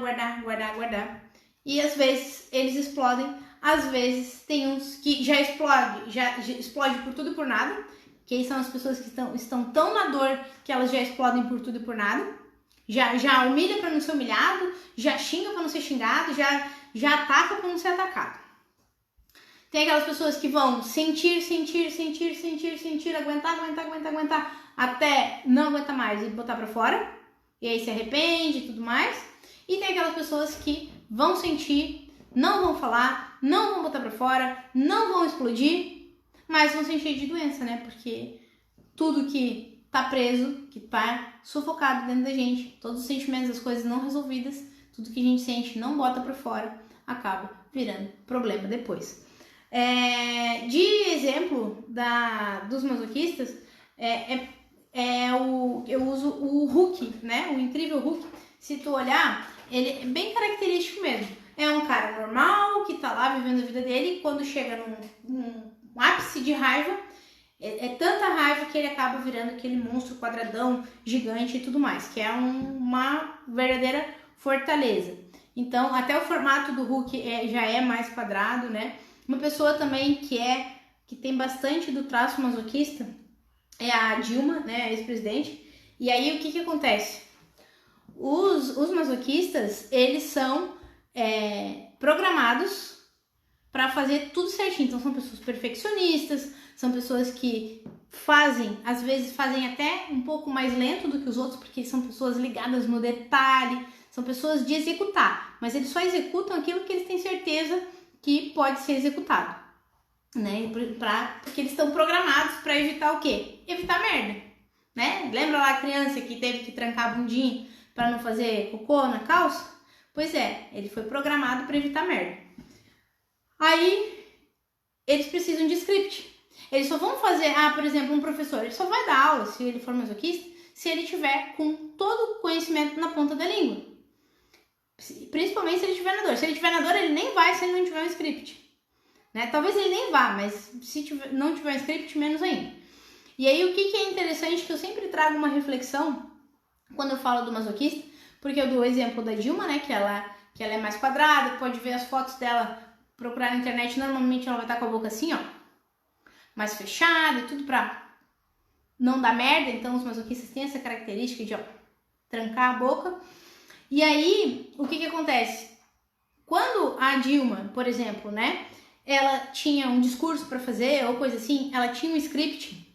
E às vezes eles explodem. Às vezes tem uns que já explode por tudo e por nada, que aí são as pessoas que estão tão na dor que elas já explodem por tudo e por nada, já humilha para não ser humilhado, já xinga para não ser xingado, já ataca para não ser atacado. Tem aquelas pessoas que vão sentir, aguentar, até não aguentar mais e botar para fora, e aí se arrepende e tudo mais. E tem aquelas pessoas que vão sentir, não vão falar, não vão botar pra fora, não vão explodir, mas vão se encher de doença, né? Porque tudo que tá preso, que tá sufocado dentro da gente, todos os sentimentos, as coisas não resolvidas, tudo que a gente sente não bota pra fora, acaba virando problema depois. De exemplo dos masoquistas, eu uso o Hulk, né? O incrível Hulk. Se tu olhar, ele é bem característico mesmo. É um cara normal que tá lá vivendo a vida dele e quando chega num ápice de raiva, é tanta raiva que ele acaba virando aquele monstro quadradão, gigante e tudo mais, que é uma verdadeira fortaleza. Então, até o formato do Hulk já é mais quadrado, né? Uma pessoa também que tem bastante do traço masoquista é a Dilma, né, a ex-presidente. E aí, o que acontece? Os masoquistas, eles são programados para fazer tudo certinho. Então, são pessoas perfeccionistas, são pessoas que às vezes fazem até um pouco mais lento do que os outros, porque são pessoas ligadas no detalhe, são pessoas de executar, mas eles só executam aquilo que eles têm certeza que pode ser executado, né? Porque eles estão programados para evitar o quê? Evitar merda, né? Lembra lá a criança que teve que trancar a bundinha para não fazer cocô na calça? Pois é, ele foi programado para evitar merda. Aí, eles precisam de script. Eles só vão fazer, por exemplo, um professor, ele só vai dar aula, se ele for masoquista, se ele tiver com todo o conhecimento na ponta da língua. Principalmente se ele tiver na dor. Se ele tiver na dor, ele nem vai se ele não tiver um script. Né? Talvez ele nem vá, mas se não tiver um script, menos ainda. E aí, o que é interessante, que eu sempre trago uma reflexão quando eu falo do masoquista, porque eu dou o exemplo da Dilma, né, que ela é mais quadrada, pode ver as fotos dela, procurar na internet, normalmente ela vai estar com a boca assim, ó, mais fechada e tudo pra não dar merda. Então os masoquistas têm essa característica de, ó, trancar a boca. E aí, o que acontece? Quando a Dilma, por exemplo, né, ela tinha um discurso para fazer ou coisa assim, ela tinha um script.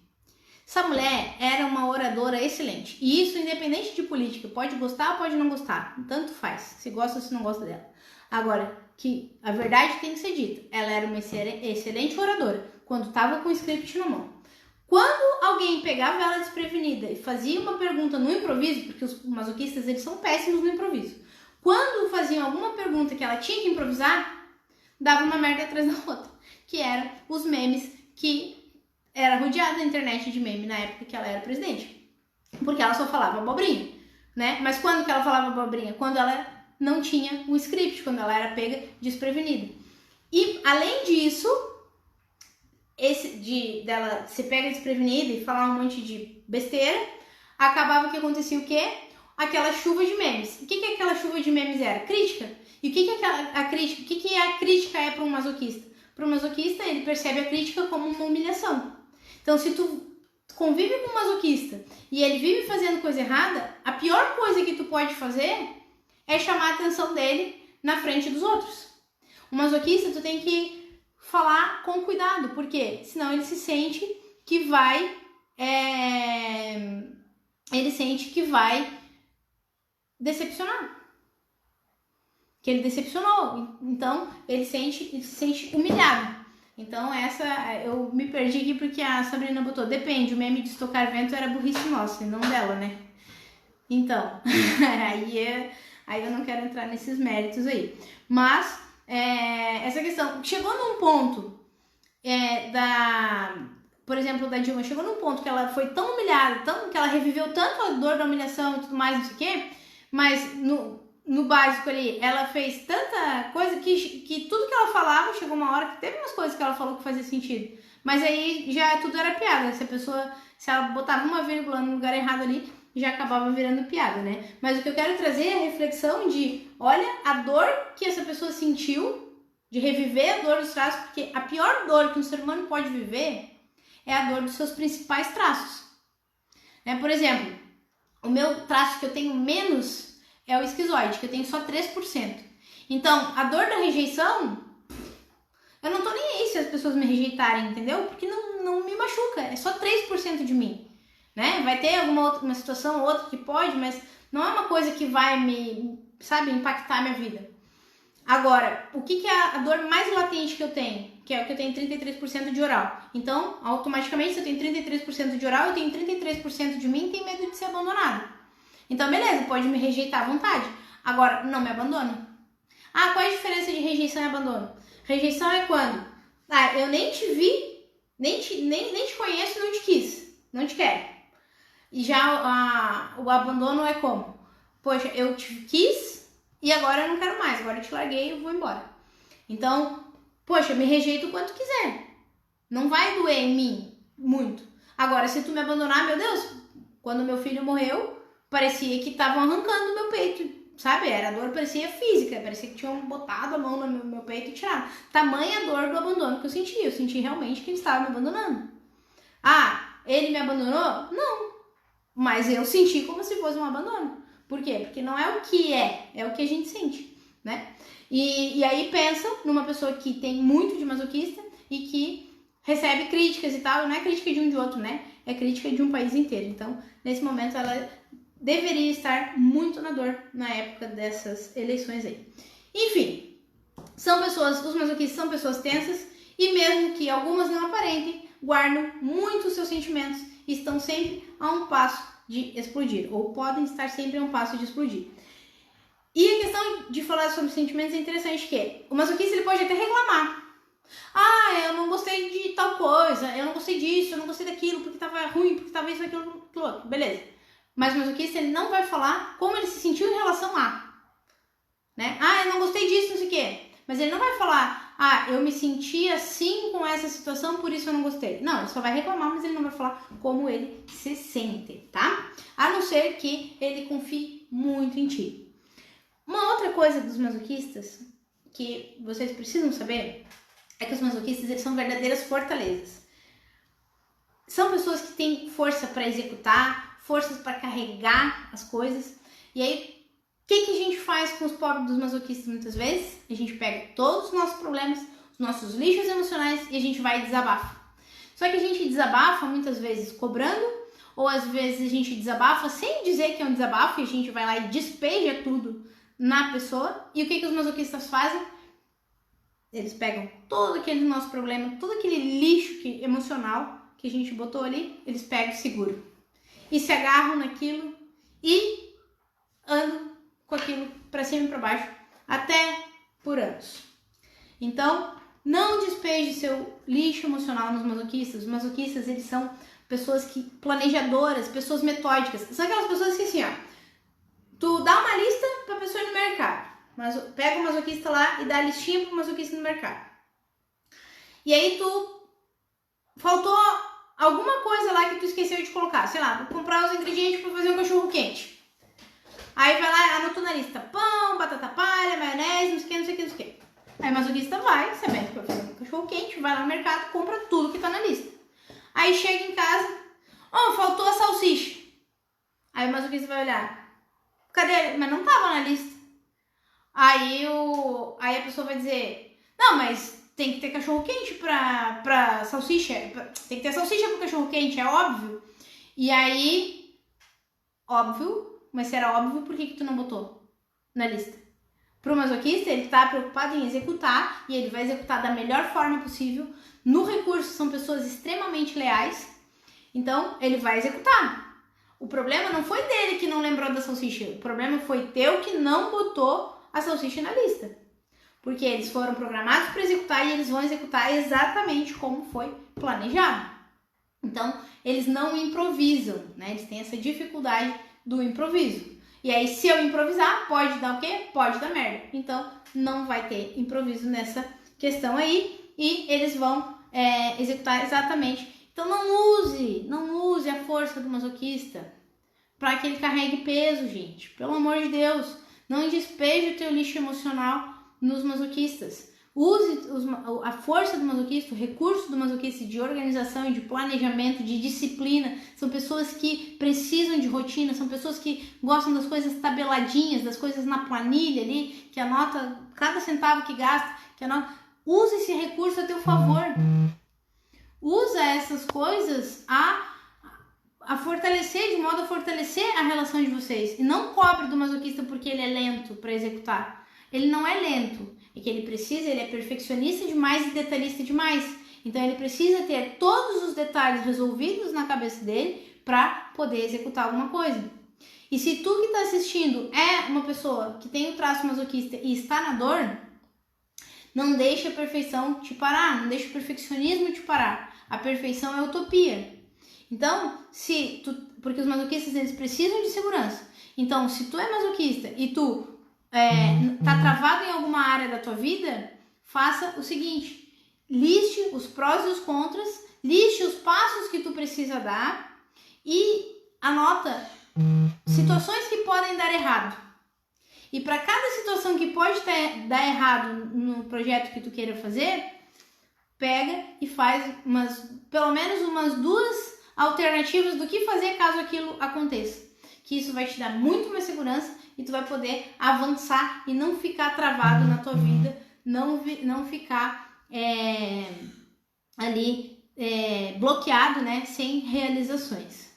Essa mulher era uma oradora excelente. E isso independente de política. Pode gostar ou pode não gostar. Tanto faz. Se gosta ou se não gosta dela. Agora, que a verdade tem que ser dita. Ela era uma excelente oradora. Quando estava com o script na mão. Quando alguém pegava ela desprevenida e fazia uma pergunta no improviso, porque os masoquistas, eles são péssimos no improviso. Quando faziam alguma pergunta que ela tinha que improvisar, dava uma merda atrás da outra. Que eram os memes que era rodeada a internet de meme na época que ela era presidente. Porque ela só falava abobrinha, né? Mas quando que ela falava abobrinha? Quando ela não tinha um script, quando ela era pega desprevenida. E, além disso, dela ser pega desprevenida e falar um monte de besteira, acabava que acontecia o quê? Aquela chuva de memes. O que aquela chuva de memes era? Crítica. E o que a crítica é para um masoquista? Para um masoquista, ele percebe a crítica como uma humilhação. Então, se tu convive com um masoquista e ele vive fazendo coisa errada, a pior coisa que tu pode fazer é chamar a atenção dele na frente dos outros. O masoquista, tu tem que falar com cuidado, porque senão ele se sente que vai decepcionar. Que ele decepcionou. Então, ele se sente humilhado. Então, eu me perdi aqui porque a Sabrina botou, depende, o meme de estocar vento era burrice nossa, e não dela, né? Então, aí eu não quero entrar nesses méritos aí. Mas, essa questão, chegou num ponto, por exemplo, da Dilma, chegou num ponto que ela foi tão humilhada, que ela reviveu tanto a dor da humilhação e tudo mais, não sei o quê, mas no básico ali, ela fez tanta coisa que tudo que ela falava, chegou uma hora que teve umas coisas que ela falou que fazia sentido. Mas aí já tudo era piada. Se ela botava uma vírgula no lugar errado ali, já acabava virando piada, né? Mas o que eu quero trazer é a reflexão de, olha, a dor que essa pessoa sentiu, de reviver a dor dos traços, porque a pior dor que um ser humano pode viver é a dor dos seus principais traços. Por exemplo, o meu traço que eu tenho menos é o esquizoide, que eu tenho só 3%. Então, a dor da rejeição, eu não tô nem aí se as pessoas me rejeitarem, entendeu? Porque não me machuca, é só 3% de mim, né? Vai ter uma situação ou outra que pode, mas não é uma coisa que vai impactar a minha vida. Agora, o que é a dor mais latente que eu tenho? Que é o que eu tenho 33% de oral. Então, automaticamente, se eu tenho 33% de oral, eu tenho 33% de mim e tenho medo de ser abandonado. Então, beleza, pode me rejeitar à vontade. Agora, não me abandona. Qual é a diferença de rejeição e abandono? Rejeição é quando, eu nem te vi, nem te conheço, não te quis, não te quero. E já o abandono é como? Poxa, eu te quis, e agora eu não quero mais, agora eu te larguei e eu vou embora. Então, poxa, me rejeita o quanto quiser. Não vai doer em mim muito. Agora, se tu me abandonar, meu Deus, quando meu filho morreu, parecia que estavam arrancando o meu peito, sabe? Era dor, parecia física, parecia que tinham botado a mão no meu peito e tirado. Tamanha dor do abandono que eu senti realmente que ele estava me abandonando. Ah, ele me abandonou? Não, mas eu senti como se fosse um abandono. Por quê? Porque não é o que é o que a gente sente, né? E aí pensa numa pessoa que tem muito de masoquista e que recebe críticas e tal, não é crítica de um de outro, né? É crítica de um país inteiro. Então, nesse momento, ela deveria estar muito na dor na época dessas eleições aí. Enfim, os masoquistas são pessoas tensas e mesmo que algumas não aparentem, guardam muito os seus sentimentos e estão sempre a um passo de explodir, ou podem estar sempre a um passo de explodir. E a questão de falar sobre sentimentos é interessante, que o masoquista ele pode até reclamar. Ah, eu não gostei de tal coisa, eu não gostei disso, eu não gostei daquilo, porque tava ruim, porque tava isso, aquilo, outro. Beleza. Mas o masoquista ele não vai falar como ele se sentiu em relação a. Né? Ah, eu não gostei disso, não sei o quê. Mas ele não vai falar, ah, eu me senti assim com essa situação, por isso eu não gostei. Não, ele só vai reclamar, mas ele não vai falar como ele se sente, tá? A não ser que ele confie muito em ti. Uma outra coisa dos masoquistas que vocês precisam saber é que os masoquistas eles são verdadeiras fortalezas. São pessoas que têm força para executar, forças para carregar as coisas. E aí, o que a gente faz com os pobres dos masoquistas muitas vezes? A gente pega todos os nossos problemas, os nossos lixos emocionais e a gente vai e desabafa. Só que a gente desabafa muitas vezes cobrando, ou às vezes a gente desabafa sem dizer que é um desabafo e a gente vai lá e despeja tudo na pessoa. E o que os masoquistas fazem? Eles pegam todo aquele nosso problema, todo aquele lixo emocional que a gente botou ali, eles pegam e seguram. E se agarram naquilo e andam com aquilo para cima e para baixo, até por anos. Então, não despeje seu lixo emocional nos masoquistas. Os masoquistas, eles são pessoas planejadoras, pessoas metódicas. São aquelas pessoas que assim, ó, tu dá uma lista pra pessoa ir no mercado. Mas pega o masoquista lá e dá a listinha pro masoquista no mercado. E aí faltou alguma coisa lá que tu esqueceu de colocar. Sei lá, vou comprar os ingredientes pra fazer um cachorro quente. Aí vai lá, anotou na lista pão, batata palha, maionese, não sei o que, não sei o que, não sei o que. Aí o masoquista vai, sabendo que vai fazer um cachorro quente, vai lá no mercado, compra tudo que tá na lista. Aí chega em casa, faltou a salsicha. Aí o masoquista vai olhar, cadê? Mas não tava na lista. Aí a pessoa vai dizer, não, mas tem que ter cachorro quente pra salsicha, tem que ter salsicha pro cachorro quente, é óbvio. E aí, óbvio, mas se era óbvio, por que tu não botou na lista? Pro masoquista, ele tá preocupado em executar, e ele vai executar da melhor forma possível. No recurso, são pessoas extremamente leais, então ele vai executar. O problema não foi dele que não lembrou da salsicha, o problema foi teu que não botou a salsicha na lista. Porque eles foram programados para executar e eles vão executar exatamente como foi planejado. Então, eles não improvisam, né? Eles têm essa dificuldade do improviso. E aí, se eu improvisar, pode dar o quê? Pode dar merda. Então, não vai ter improviso nessa questão aí e eles vão executar exatamente. Então, não use a força do masoquista para que ele carregue peso, gente. Pelo amor de Deus. Não despeje o teu lixo emocional nos masoquistas. Use a força do masoquista, o recurso do masoquista de organização e de planejamento, de disciplina. São pessoas que precisam de rotina, são pessoas que gostam das coisas tabeladinhas, das coisas na planilha ali, que anota cada centavo que gasta, que anota. Use esse recurso a teu favor. Usa essas coisas a fortalecer, de modo a fortalecer a relação de vocês. E não cobre do masoquista porque ele é lento para executar. Ele não é lento, é que ele é perfeccionista demais e detalhista demais. Então ele precisa ter todos os detalhes resolvidos na cabeça dele para poder executar alguma coisa. E se tu que está assistindo é uma pessoa que tem o traço masoquista e está na dor, não deixa a perfeição te parar, não deixa o perfeccionismo te parar. A perfeição é utopia. Então, porque os masoquistas eles precisam de segurança. Então, se tu é masoquista e tu tá travado em alguma área da tua vida, faça o seguinte: liste os prós e os contras, liste os passos que tu precisa dar e anota situações que podem dar errado. E para cada situação que pode dar errado no projeto que tu queira fazer, pega e faz pelo menos umas 2 alternativas do que fazer caso aquilo aconteça. Que isso vai te dar muito mais segurança e tu vai poder avançar e não ficar travado na tua vida, não ficar ali bloqueado, né, sem realizações.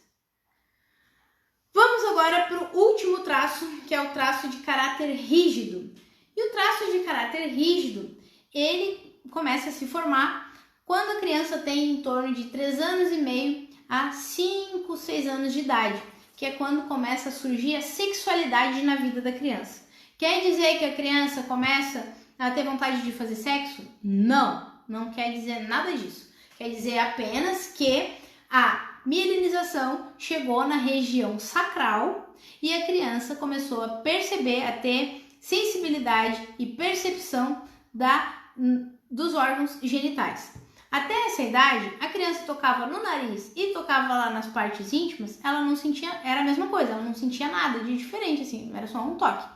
Vamos agora para o último traço, que é o traço de caráter rígido. E o traço de caráter rígido, ele começa a se formar quando a criança tem em torno de 3 anos e meio a 5, 6 anos de idade, que é quando começa a surgir a sexualidade na vida da criança. Quer dizer que a criança começa a ter vontade de fazer sexo? Não quer dizer nada disso. Quer dizer apenas que a mielinização chegou na região sacral e a criança começou a perceber, a ter sensibilidade e percepção dos órgãos genitais. Até essa idade, a criança tocava no nariz e tocava lá nas partes íntimas, ela não sentia, era a mesma coisa, ela não sentia nada de diferente, assim, era só um toque.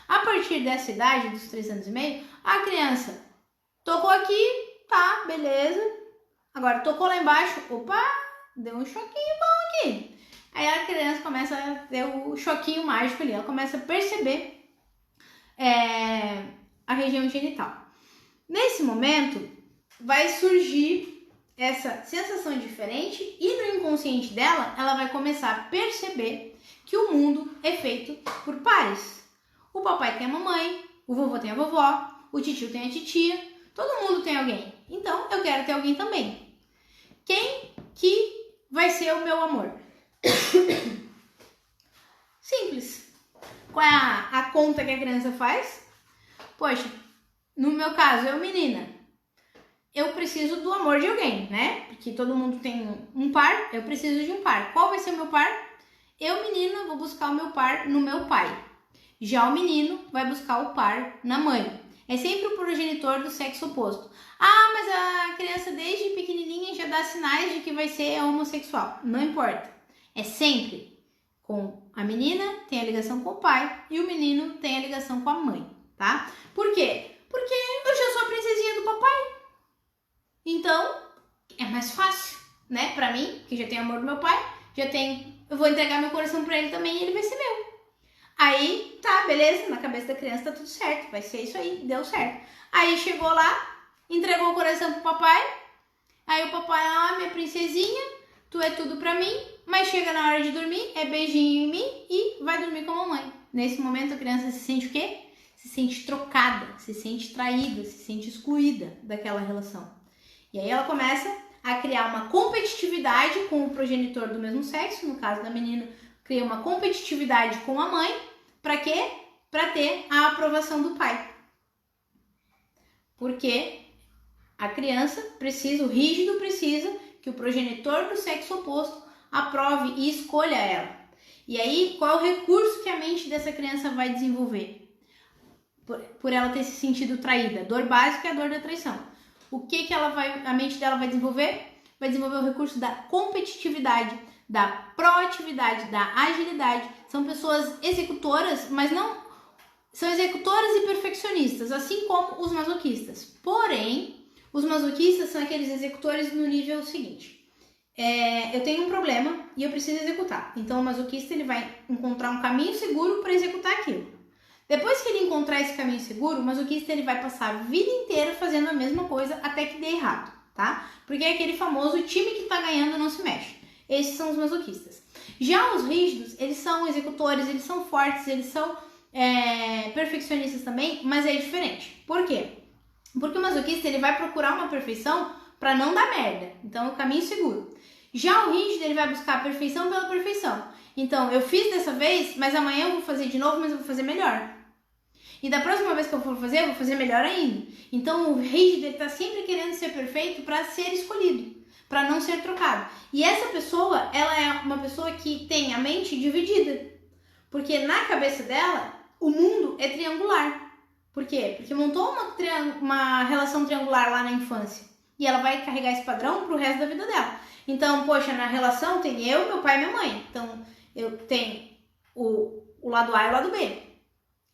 A partir dessa idade, dos 3 anos e meio, a criança tocou aqui, tá, beleza. Agora tocou lá embaixo, opa, deu um choquinho bom aqui. Aí a criança começa a ter o choquinho mágico ali, ela começa a perceber a região genital. Nesse momento, vai surgir essa sensação diferente e no inconsciente dela, ela vai começar a perceber que o mundo é feito por pares. O papai tem a mamãe, o vovô tem a vovó, o titio tem a titia, todo mundo tem alguém. Então, eu quero ter alguém também. Quem que vai ser o meu amor? Simples. Qual é a conta que a criança faz? Poxa, no meu caso, eu menina, eu preciso do amor de alguém, né? Porque todo mundo tem um par, eu preciso de um par. Qual vai ser o meu par? Eu, menina, vou buscar o meu par no meu pai. Já o menino vai buscar o par na mãe. É sempre o progenitor do sexo oposto. Ah, mas a criança desde pequenininha já dá sinais de que vai ser homossexual. Não importa. É sempre com a menina tem a ligação com o pai e o menino tem a ligação com a mãe, tá? Por quê? Porque eu já sou a princesinha do papai. Então, é mais fácil, né? Pra mim, que já tenho amor do meu pai, eu vou entregar meu coração pra ele também e ele vai ser meu. Aí, tá, beleza, na cabeça da criança tá tudo certo, vai ser isso aí, deu certo. Aí chegou lá, entregou o coração pro papai, aí o papai, minha princesinha, tu é tudo pra mim, mas chega na hora de dormir, é beijinho em mim e vai dormir com a mamãe. Nesse momento a criança se sente o quê? Se sente trocada, se sente traída, se sente excluída daquela relação. E aí ela começa a criar uma competitividade com o progenitor do mesmo sexo, no caso da menina, cria uma competitividade com a mãe, para quê? Para ter a aprovação do pai. Porque a criança precisa, o rígido precisa que o progenitor do sexo oposto aprove e escolha ela. E aí, qual é o recurso que a mente dessa criança vai desenvolver? Por ela ter se sentido traída. Dor básica é a dor da traição. O que a mente dela vai desenvolver? Vai desenvolver o recurso da competitividade, da proatividade, da agilidade. São pessoas executoras, mas não são executoras e perfeccionistas, assim como os masoquistas. Porém, os masoquistas são aqueles executores no nível seguinte. Eu tenho um problema e eu preciso executar. Então, o masoquista ele vai encontrar um caminho seguro para executar aquilo. Depois que ele encontrar esse caminho seguro, o masoquista ele vai passar a vida inteira fazendo a mesma coisa até que dê errado, tá? Porque é aquele famoso time que tá ganhando não se mexe. Esses são os masoquistas. Já os rígidos, eles são executores, eles são fortes, eles são perfeccionistas também, mas é diferente. Por quê? Porque o masoquista ele vai procurar uma perfeição para não dar merda. Então é o caminho seguro. Já o rígido ele vai buscar a perfeição pela perfeição. Então eu fiz dessa vez, mas amanhã eu vou fazer de novo, mas eu vou fazer melhor. E da próxima vez que eu for fazer, eu vou fazer melhor ainda. Então o rígido ele tá sempre querendo ser perfeito para ser escolhido, para não ser trocado. E essa pessoa, ela é uma pessoa que tem a mente dividida. Porque na cabeça dela, o mundo é triangular. Por quê? Porque montou uma relação triangular lá na infância. E ela vai carregar esse padrão pro resto da vida dela. Então, poxa, na relação tem eu, meu pai e minha mãe. Então, eu tenho o lado A e o lado B.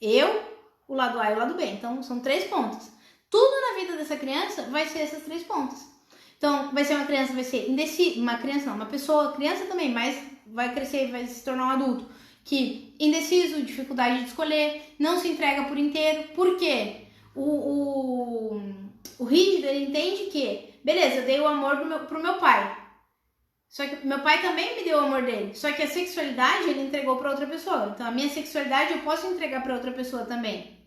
Eu, o lado A e o lado B. Então, são 3 pontas. Tudo na vida dessa criança vai ser essas 3 pontas. Então, vai ser uma criança, vai ser indecisa, uma pessoa, criança também, mas vai crescer, vai se tornar um adulto, que indeciso, dificuldade de escolher, não se entrega por inteiro. Por quê? O rígido, ele entende que, beleza, eu dei o amor pro meu pai, só que meu pai também me deu o amor dele, só que a sexualidade ele entregou para outra pessoa, então a minha sexualidade eu posso entregar para outra pessoa também.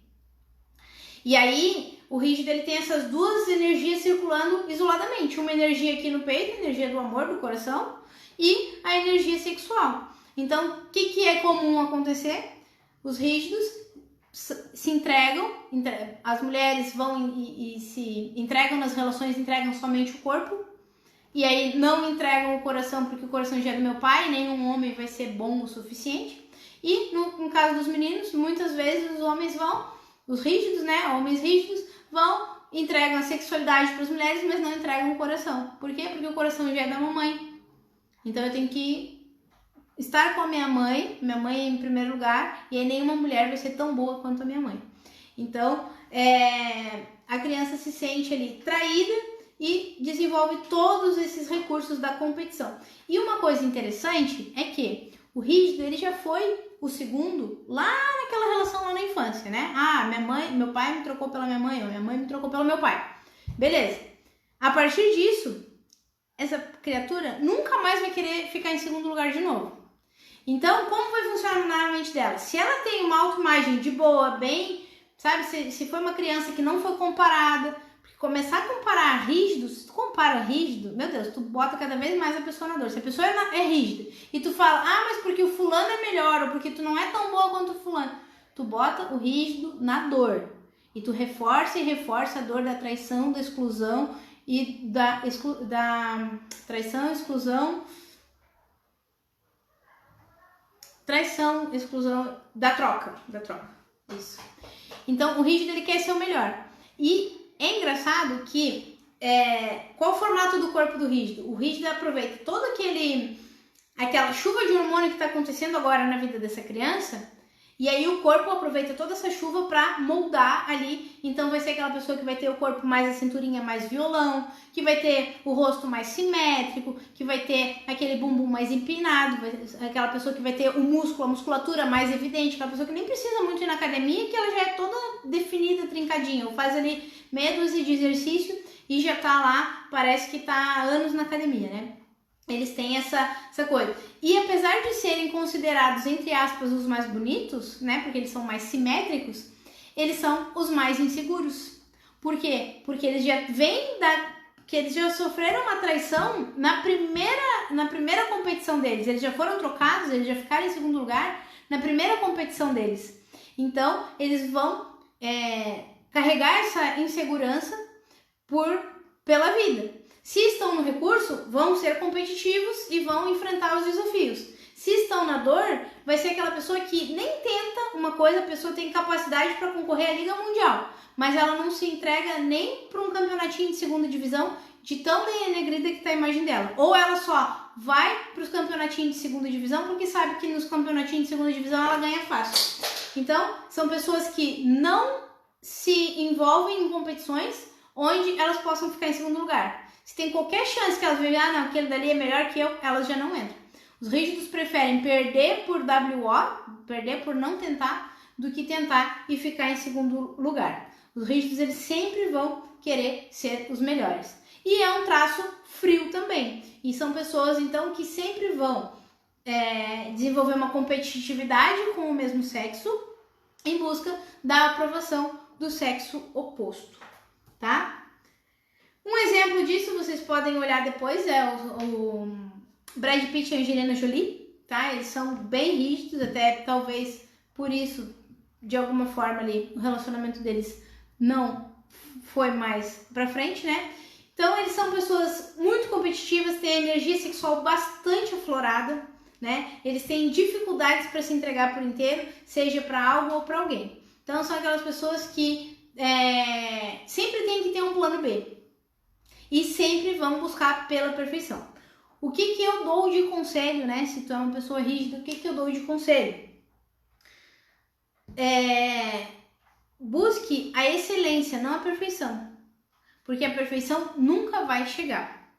E aí, o rígido ele tem essas 2 energias circulando isoladamente. Uma energia aqui no peito, a energia do amor, do coração, e a energia sexual. Então, o que é comum acontecer? Os rígidos se entregam, as mulheres vão e se entregam nas relações, entregam somente o corpo, e aí não entregam o coração, porque o coração já é do meu pai, nenhum homem vai ser bom o suficiente. E no caso dos meninos, muitas vezes os homens vão, os rígidos, né, homens rígidos, entregam a sexualidade para as mulheres, mas não entregam o coração. Por quê? Porque o coração já é da mamãe. Então eu tenho que estar com a minha mãe em primeiro lugar, e aí nenhuma mulher vai ser tão boa quanto a minha mãe. Então, a criança se sente ali traída e desenvolve todos esses recursos da competição. E uma coisa interessante é que o rígido, ele já foi o segundo lá naquela relação lá na infância, né? Ah, meu pai me trocou pela minha mãe, ou minha mãe me trocou pelo meu pai. Beleza. A partir disso, essa criatura nunca mais vai querer ficar em segundo lugar de novo. Então, como vai funcionar na mente dela? Se ela tem uma autoimagem de boa, bem, sabe? Se foi uma criança que não foi comparada, porque começar a comparar rígido, se tu compara rígido, meu Deus, tu bota cada vez mais a pessoa na dor. Se a pessoa é rígida e tu fala, mas porque o fulano é melhor, ou porque tu não é tão boa quanto o fulano, tu bota o rígido na dor. E tu reforça a dor da traição, da exclusão e da traição, exclusão, da troca. Isso. Então, o rígido, ele quer ser o melhor. E é engraçado que, qual o formato do corpo do rígido? O rígido aproveita toda aquela chuva de hormônio que está acontecendo agora na vida dessa criança, e aí o corpo aproveita toda essa chuva para moldar ali. Então vai ser aquela pessoa que vai ter o corpo mais, a cinturinha mais violão, que vai ter o rosto mais simétrico, que vai ter aquele bumbum mais empinado, aquela pessoa que vai ter o músculo, a musculatura mais evidente, aquela pessoa que nem precisa muito ir na academia, que ela já é toda definida, trincadinha, ou faz ali meia dúzia de exercício e já tá lá, parece que tá há anos na academia, né? Eles têm essa coisa. E apesar de serem considerados, entre aspas, os mais bonitos, né? Porque eles são mais simétricos, eles são os mais inseguros. Por quê? Porque eles já vêm que eles já sofreram uma traição na primeira competição deles. Eles já foram trocados, eles já ficaram em segundo lugar na primeira competição deles. Então, eles vão carregar essa insegurança pela vida. Se estão no recurso, vão ser competitivos e vão enfrentar os desafios. Se estão na dor, vai ser aquela pessoa que nem tenta uma coisa, a pessoa tem capacidade para concorrer à Liga Mundial, mas ela não se entrega nem para um campeonatinho de segunda divisão, de tão bem enegrida que está a imagem dela. Ou ela só vai para os campeonatinhos de segunda divisão porque sabe que nos campeonatinhos de segunda divisão ela ganha fácil. Então, são pessoas que não se envolvem em competições onde elas possam ficar em segundo lugar. Se tem qualquer chance que elas vejam, não, aquele dali é melhor que eu, elas já não entram. Os rígidos preferem perder por WO, perder por não tentar, do que tentar e ficar em segundo lugar. Os rígidos, eles sempre vão querer ser os melhores. E é um traço frio também. E são pessoas, então, que sempre vão desenvolver uma competitividade com o mesmo sexo em busca da aprovação do sexo oposto, tá? Um exemplo disso, vocês podem olhar depois, é o Brad Pitt e a Angelina Jolie, tá? Eles são bem rígidos, até talvez por isso, de alguma forma ali, o relacionamento deles não foi mais pra frente, né? Então, eles são pessoas muito competitivas, têm a energia sexual bastante aflorada, né? Eles têm dificuldades para se entregar por inteiro, seja para algo ou para alguém. Então são aquelas pessoas que sempre tem que ter um plano B e sempre vão buscar pela perfeição. O que eu dou de conselho, né? Se tu é uma pessoa rígida, o que eu dou de conselho? Busque a excelência, não a perfeição, porque a perfeição nunca vai chegar,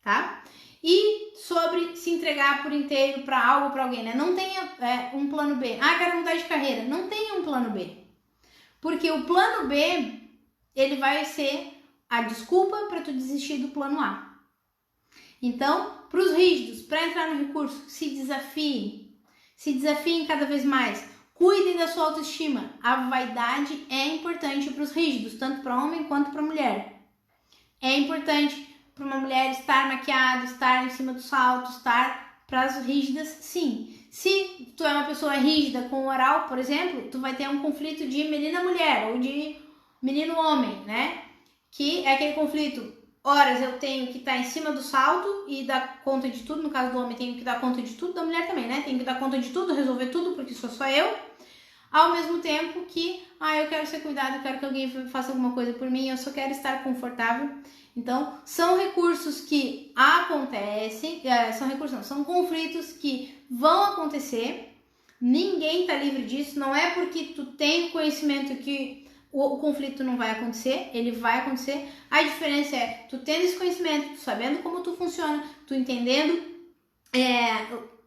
tá? E sobre se entregar por inteiro para algo ou para alguém, né? Não tenha um plano B. Quero mudar de carreira. Não tenha um plano B. Porque o plano B, ele vai ser a desculpa para tu desistir do plano A. Então, para os rígidos, para entrar no recurso, se desafiem cada vez mais. Cuidem da sua autoestima. A vaidade é importante para os rígidos, tanto para homem quanto para mulher. É importante para uma mulher estar maquiada, estar em cima do salto, estar para as rígidas, sim. Se tu é uma pessoa rígida com oral, por exemplo, tu vai ter um conflito de menina-mulher ou de menino-homem, né? Que é aquele conflito, horas eu tenho que estar em cima do salto e dar conta de tudo, no caso do homem tenho que dar conta de tudo, da mulher também, né? Tenho que dar conta de tudo, resolver tudo, porque sou só eu. Ao mesmo tempo que, eu quero ser cuidado, eu quero que alguém faça alguma coisa por mim, eu só quero estar confortável. Então, são recursos que acontecem, são conflitos que vão acontecer, ninguém tá livre disso, não é porque tu tem conhecimento que o conflito não vai acontecer, ele vai acontecer. A diferença é tu tendo esse conhecimento, tu sabendo como tu funciona, tu entendendo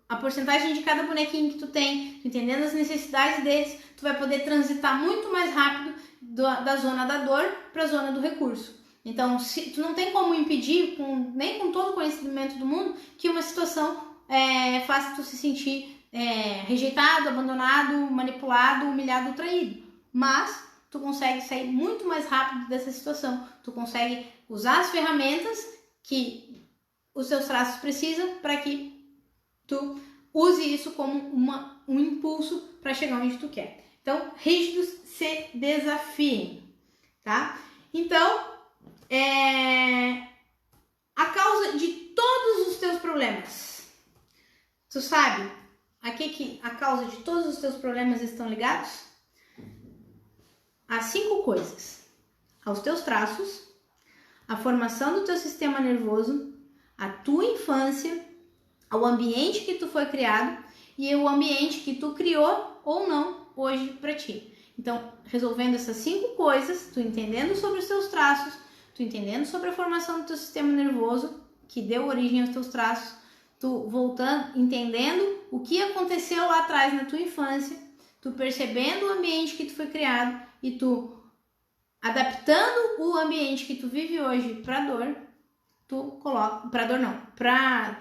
a porcentagem de cada bonequinho que tu tem, tu entendendo as necessidades deles, tu vai poder transitar muito mais rápido da zona da dor para a zona do recurso. Então, tu não tem como impedir, nem com todo o conhecimento do mundo, que uma situação faça tu se sentir rejeitado, abandonado, manipulado, humilhado, traído. Mas tu consegue sair muito mais rápido dessa situação. Tu consegue usar as ferramentas que os seus traços precisam para que tu use isso como um impulso para chegar onde tu quer. Então, rígidos se desafiem, tá? Então, a causa de todos os teus problemas. Tu sabe a que a causa de todos os teus problemas estão ligados? Há 5 coisas: aos teus traços, a formação do teu sistema nervoso, a tua infância, ao ambiente que tu foi criado e o ambiente que tu criou ou não hoje para ti. Então, resolvendo essas 5 coisas, tu entendendo sobre os teus traços, tu entendendo sobre a formação do teu sistema nervoso, que deu origem aos teus traços, tu voltando, entendendo o que aconteceu lá atrás na tua infância, tu percebendo o ambiente que tu foi criado e tu adaptando o ambiente que tu vive hoje para dor, tu coloca, para dor não, para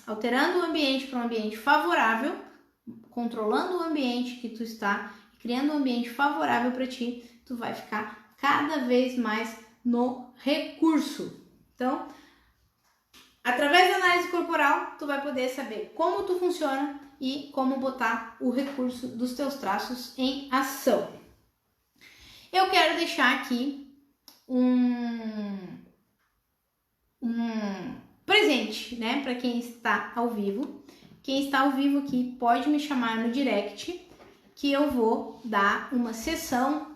alterando o ambiente para um ambiente favorável, controlando o ambiente que tu está, criando um ambiente favorável para ti, tu vai ficar cada vez mais no recurso. Então, através da análise corporal, tu vai poder saber como tu funciona e como botar o recurso dos teus traços em ação. Eu quero deixar aqui um presente, né, para quem está ao vivo. Quem está ao vivo aqui pode me chamar no direct, que eu vou dar uma sessão,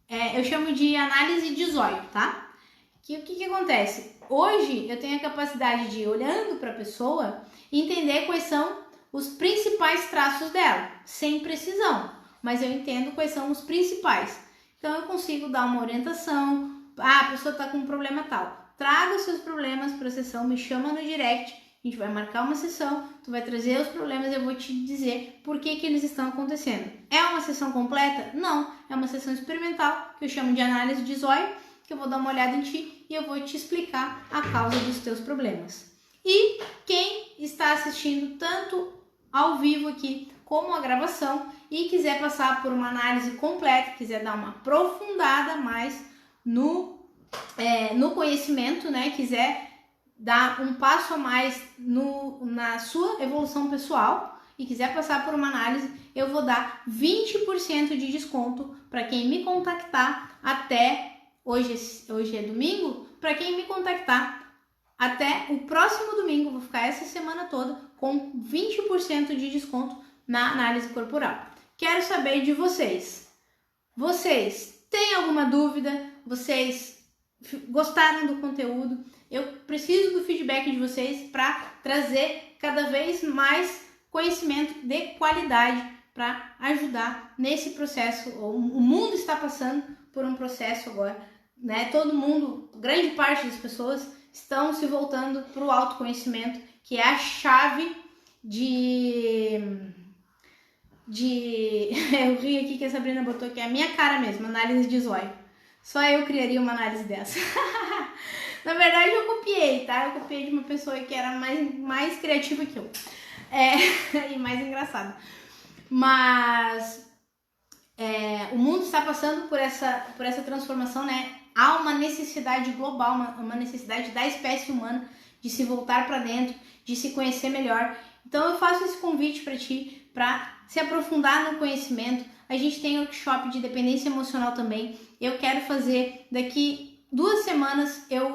eu chamo de análise de zóio, tá? Que o que acontece? Hoje eu tenho a capacidade de, olhando para a pessoa, entender quais são os principais traços dela, sem precisão, mas eu entendo quais são os principais. Então eu consigo dar uma orientação, a pessoa está com um problema tal. Traga os seus problemas para a sessão, me chama no direct, a gente vai marcar uma sessão, tu vai trazer os problemas e eu vou te dizer por que eles estão acontecendo. É uma sessão completa? Não, é uma sessão experimental, que eu chamo de análise de zóio, que eu vou dar uma olhada em ti e eu vou te explicar a causa dos teus problemas. E quem está assistindo tanto ao vivo aqui como a gravação e quiser passar por uma análise completa, quiser dar uma aprofundada mais no conhecimento, né? Quiser dar um passo a mais na sua evolução pessoal e quiser passar por uma análise, eu vou dar 20% de desconto para quem me contactar até hoje é domingo, para quem me contactar até o próximo domingo, vou ficar essa semana toda com 20% de desconto na análise corporal. Quero saber de vocês. Vocês têm alguma dúvida? Vocês gostaram do conteúdo? Eu preciso do feedback de vocês para trazer cada vez mais conhecimento de qualidade para ajudar nesse processo. O mundo está passando por um processo agora, né? Todo mundo, grande parte das pessoas estão se voltando para o autoconhecimento, que é a chave eu ri aqui que a Sabrina botou aqui, é a minha cara mesmo, análise de zóio. Só eu criaria uma análise dessa. Na verdade eu copiei, tá? Eu copiei de uma pessoa que era mais criativa que eu. E mais engraçada. Mas o mundo está passando por essa transformação, né? Há uma necessidade global, uma necessidade da espécie humana de se voltar para dentro, de se conhecer melhor. Então eu faço esse convite para ti, para se aprofundar no conhecimento. A gente tem workshop de dependência emocional também. Eu quero fazer daqui 2 semanas, eu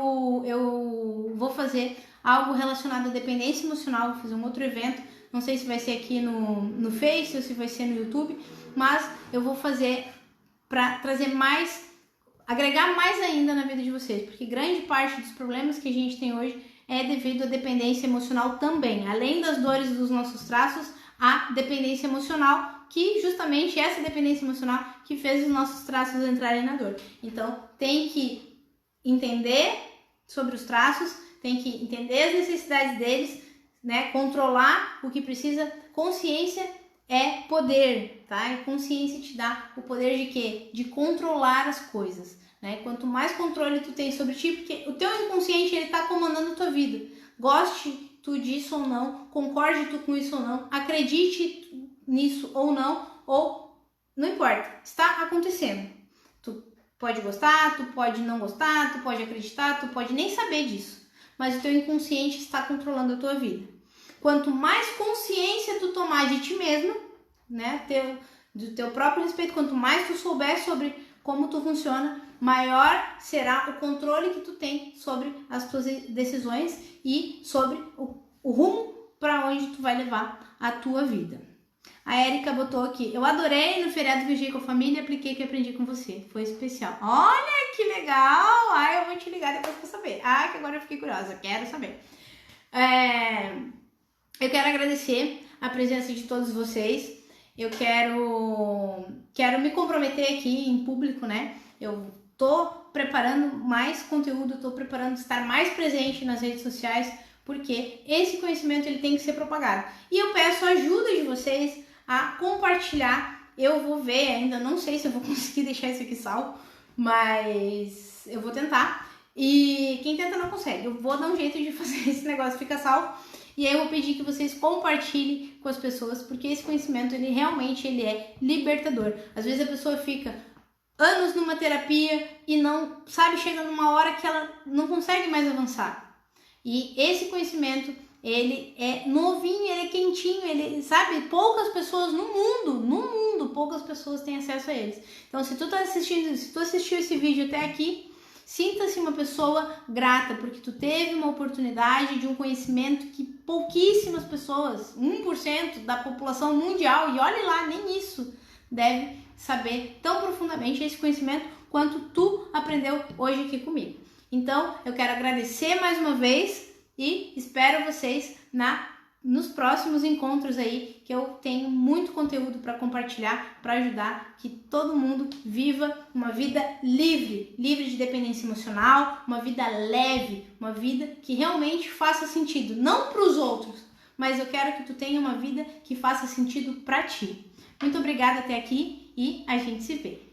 vou fazer algo relacionado à dependência emocional, vou fazer um outro evento. Não sei se vai ser aqui no Face ou se vai ser no YouTube, mas eu vou fazer para trazer agregar mais ainda na vida de vocês, porque grande parte dos problemas que a gente tem hoje é devido à dependência emocional também. Além das dores dos nossos traços, a dependência emocional, que justamente essa dependência emocional que fez os nossos traços entrarem na dor. Então, tem que entender sobre os traços, tem que entender as necessidades deles, né? Controlar o que precisa. Consciência é poder, tá? E consciência te dá o poder de quê? De controlar as coisas, né? Quanto mais controle tu tem sobre ti, porque o teu inconsciente, ele tá comandando a tua vida. Goste tu disso ou não, concorde tu com isso ou não, acredite nisso ou não importa, está acontecendo. Tu pode gostar, tu pode não gostar, tu pode acreditar, tu pode nem saber disso, mas o teu inconsciente está controlando a tua vida. Quanto mais consciência tu tomar de ti mesmo, né, do teu próprio respeito, quanto mais tu souber sobre como tu funciona, maior será o controle que tu tem sobre as tuas decisões e sobre o rumo para onde tu vai levar a tua vida. A Érica botou aqui, eu adorei no feriado Viajei com a Família e apliquei o que aprendi com você, foi especial. Olha que legal! Eu vou te ligar depois pra saber. Que agora eu fiquei curiosa, quero saber. Eu quero agradecer a presença de todos vocês. Eu quero me comprometer aqui em público, né? Eu tô preparando mais conteúdo, tô preparando estar mais presente nas redes sociais, porque esse conhecimento ele tem que ser propagado. E eu peço a ajuda de vocês a compartilhar. Eu vou ver, ainda não sei se eu vou conseguir deixar isso aqui salvo, mas eu vou tentar. E quem tenta não consegue. Eu vou dar um jeito de fazer esse negócio ficar salvo. E aí eu vou pedir que vocês compartilhem com as pessoas, porque esse conhecimento, ele realmente é libertador. Às vezes a pessoa fica anos numa terapia e não, sabe, chega numa hora que ela não consegue mais avançar. E esse conhecimento, ele é novinho, ele é quentinho, ele, sabe, poucas pessoas no mundo, poucas pessoas têm acesso a eles. Então, se tu assistiu esse vídeo até aqui, sinta-se uma pessoa grata, porque tu teve uma oportunidade de um conhecimento que pouquíssimas pessoas, 1% da população mundial, e olhe lá, nem isso, deve saber tão profundamente esse conhecimento quanto tu aprendeu hoje aqui comigo. Então, eu quero agradecer mais uma vez e espero vocês nos próximos encontros aí, que eu tenho muito conteúdo para compartilhar, para ajudar que todo mundo viva uma vida livre de dependência emocional, uma vida leve, uma vida que realmente faça sentido, não para os outros, mas eu quero que tu tenha uma vida que faça sentido para ti. Muito obrigada até aqui e a gente se vê.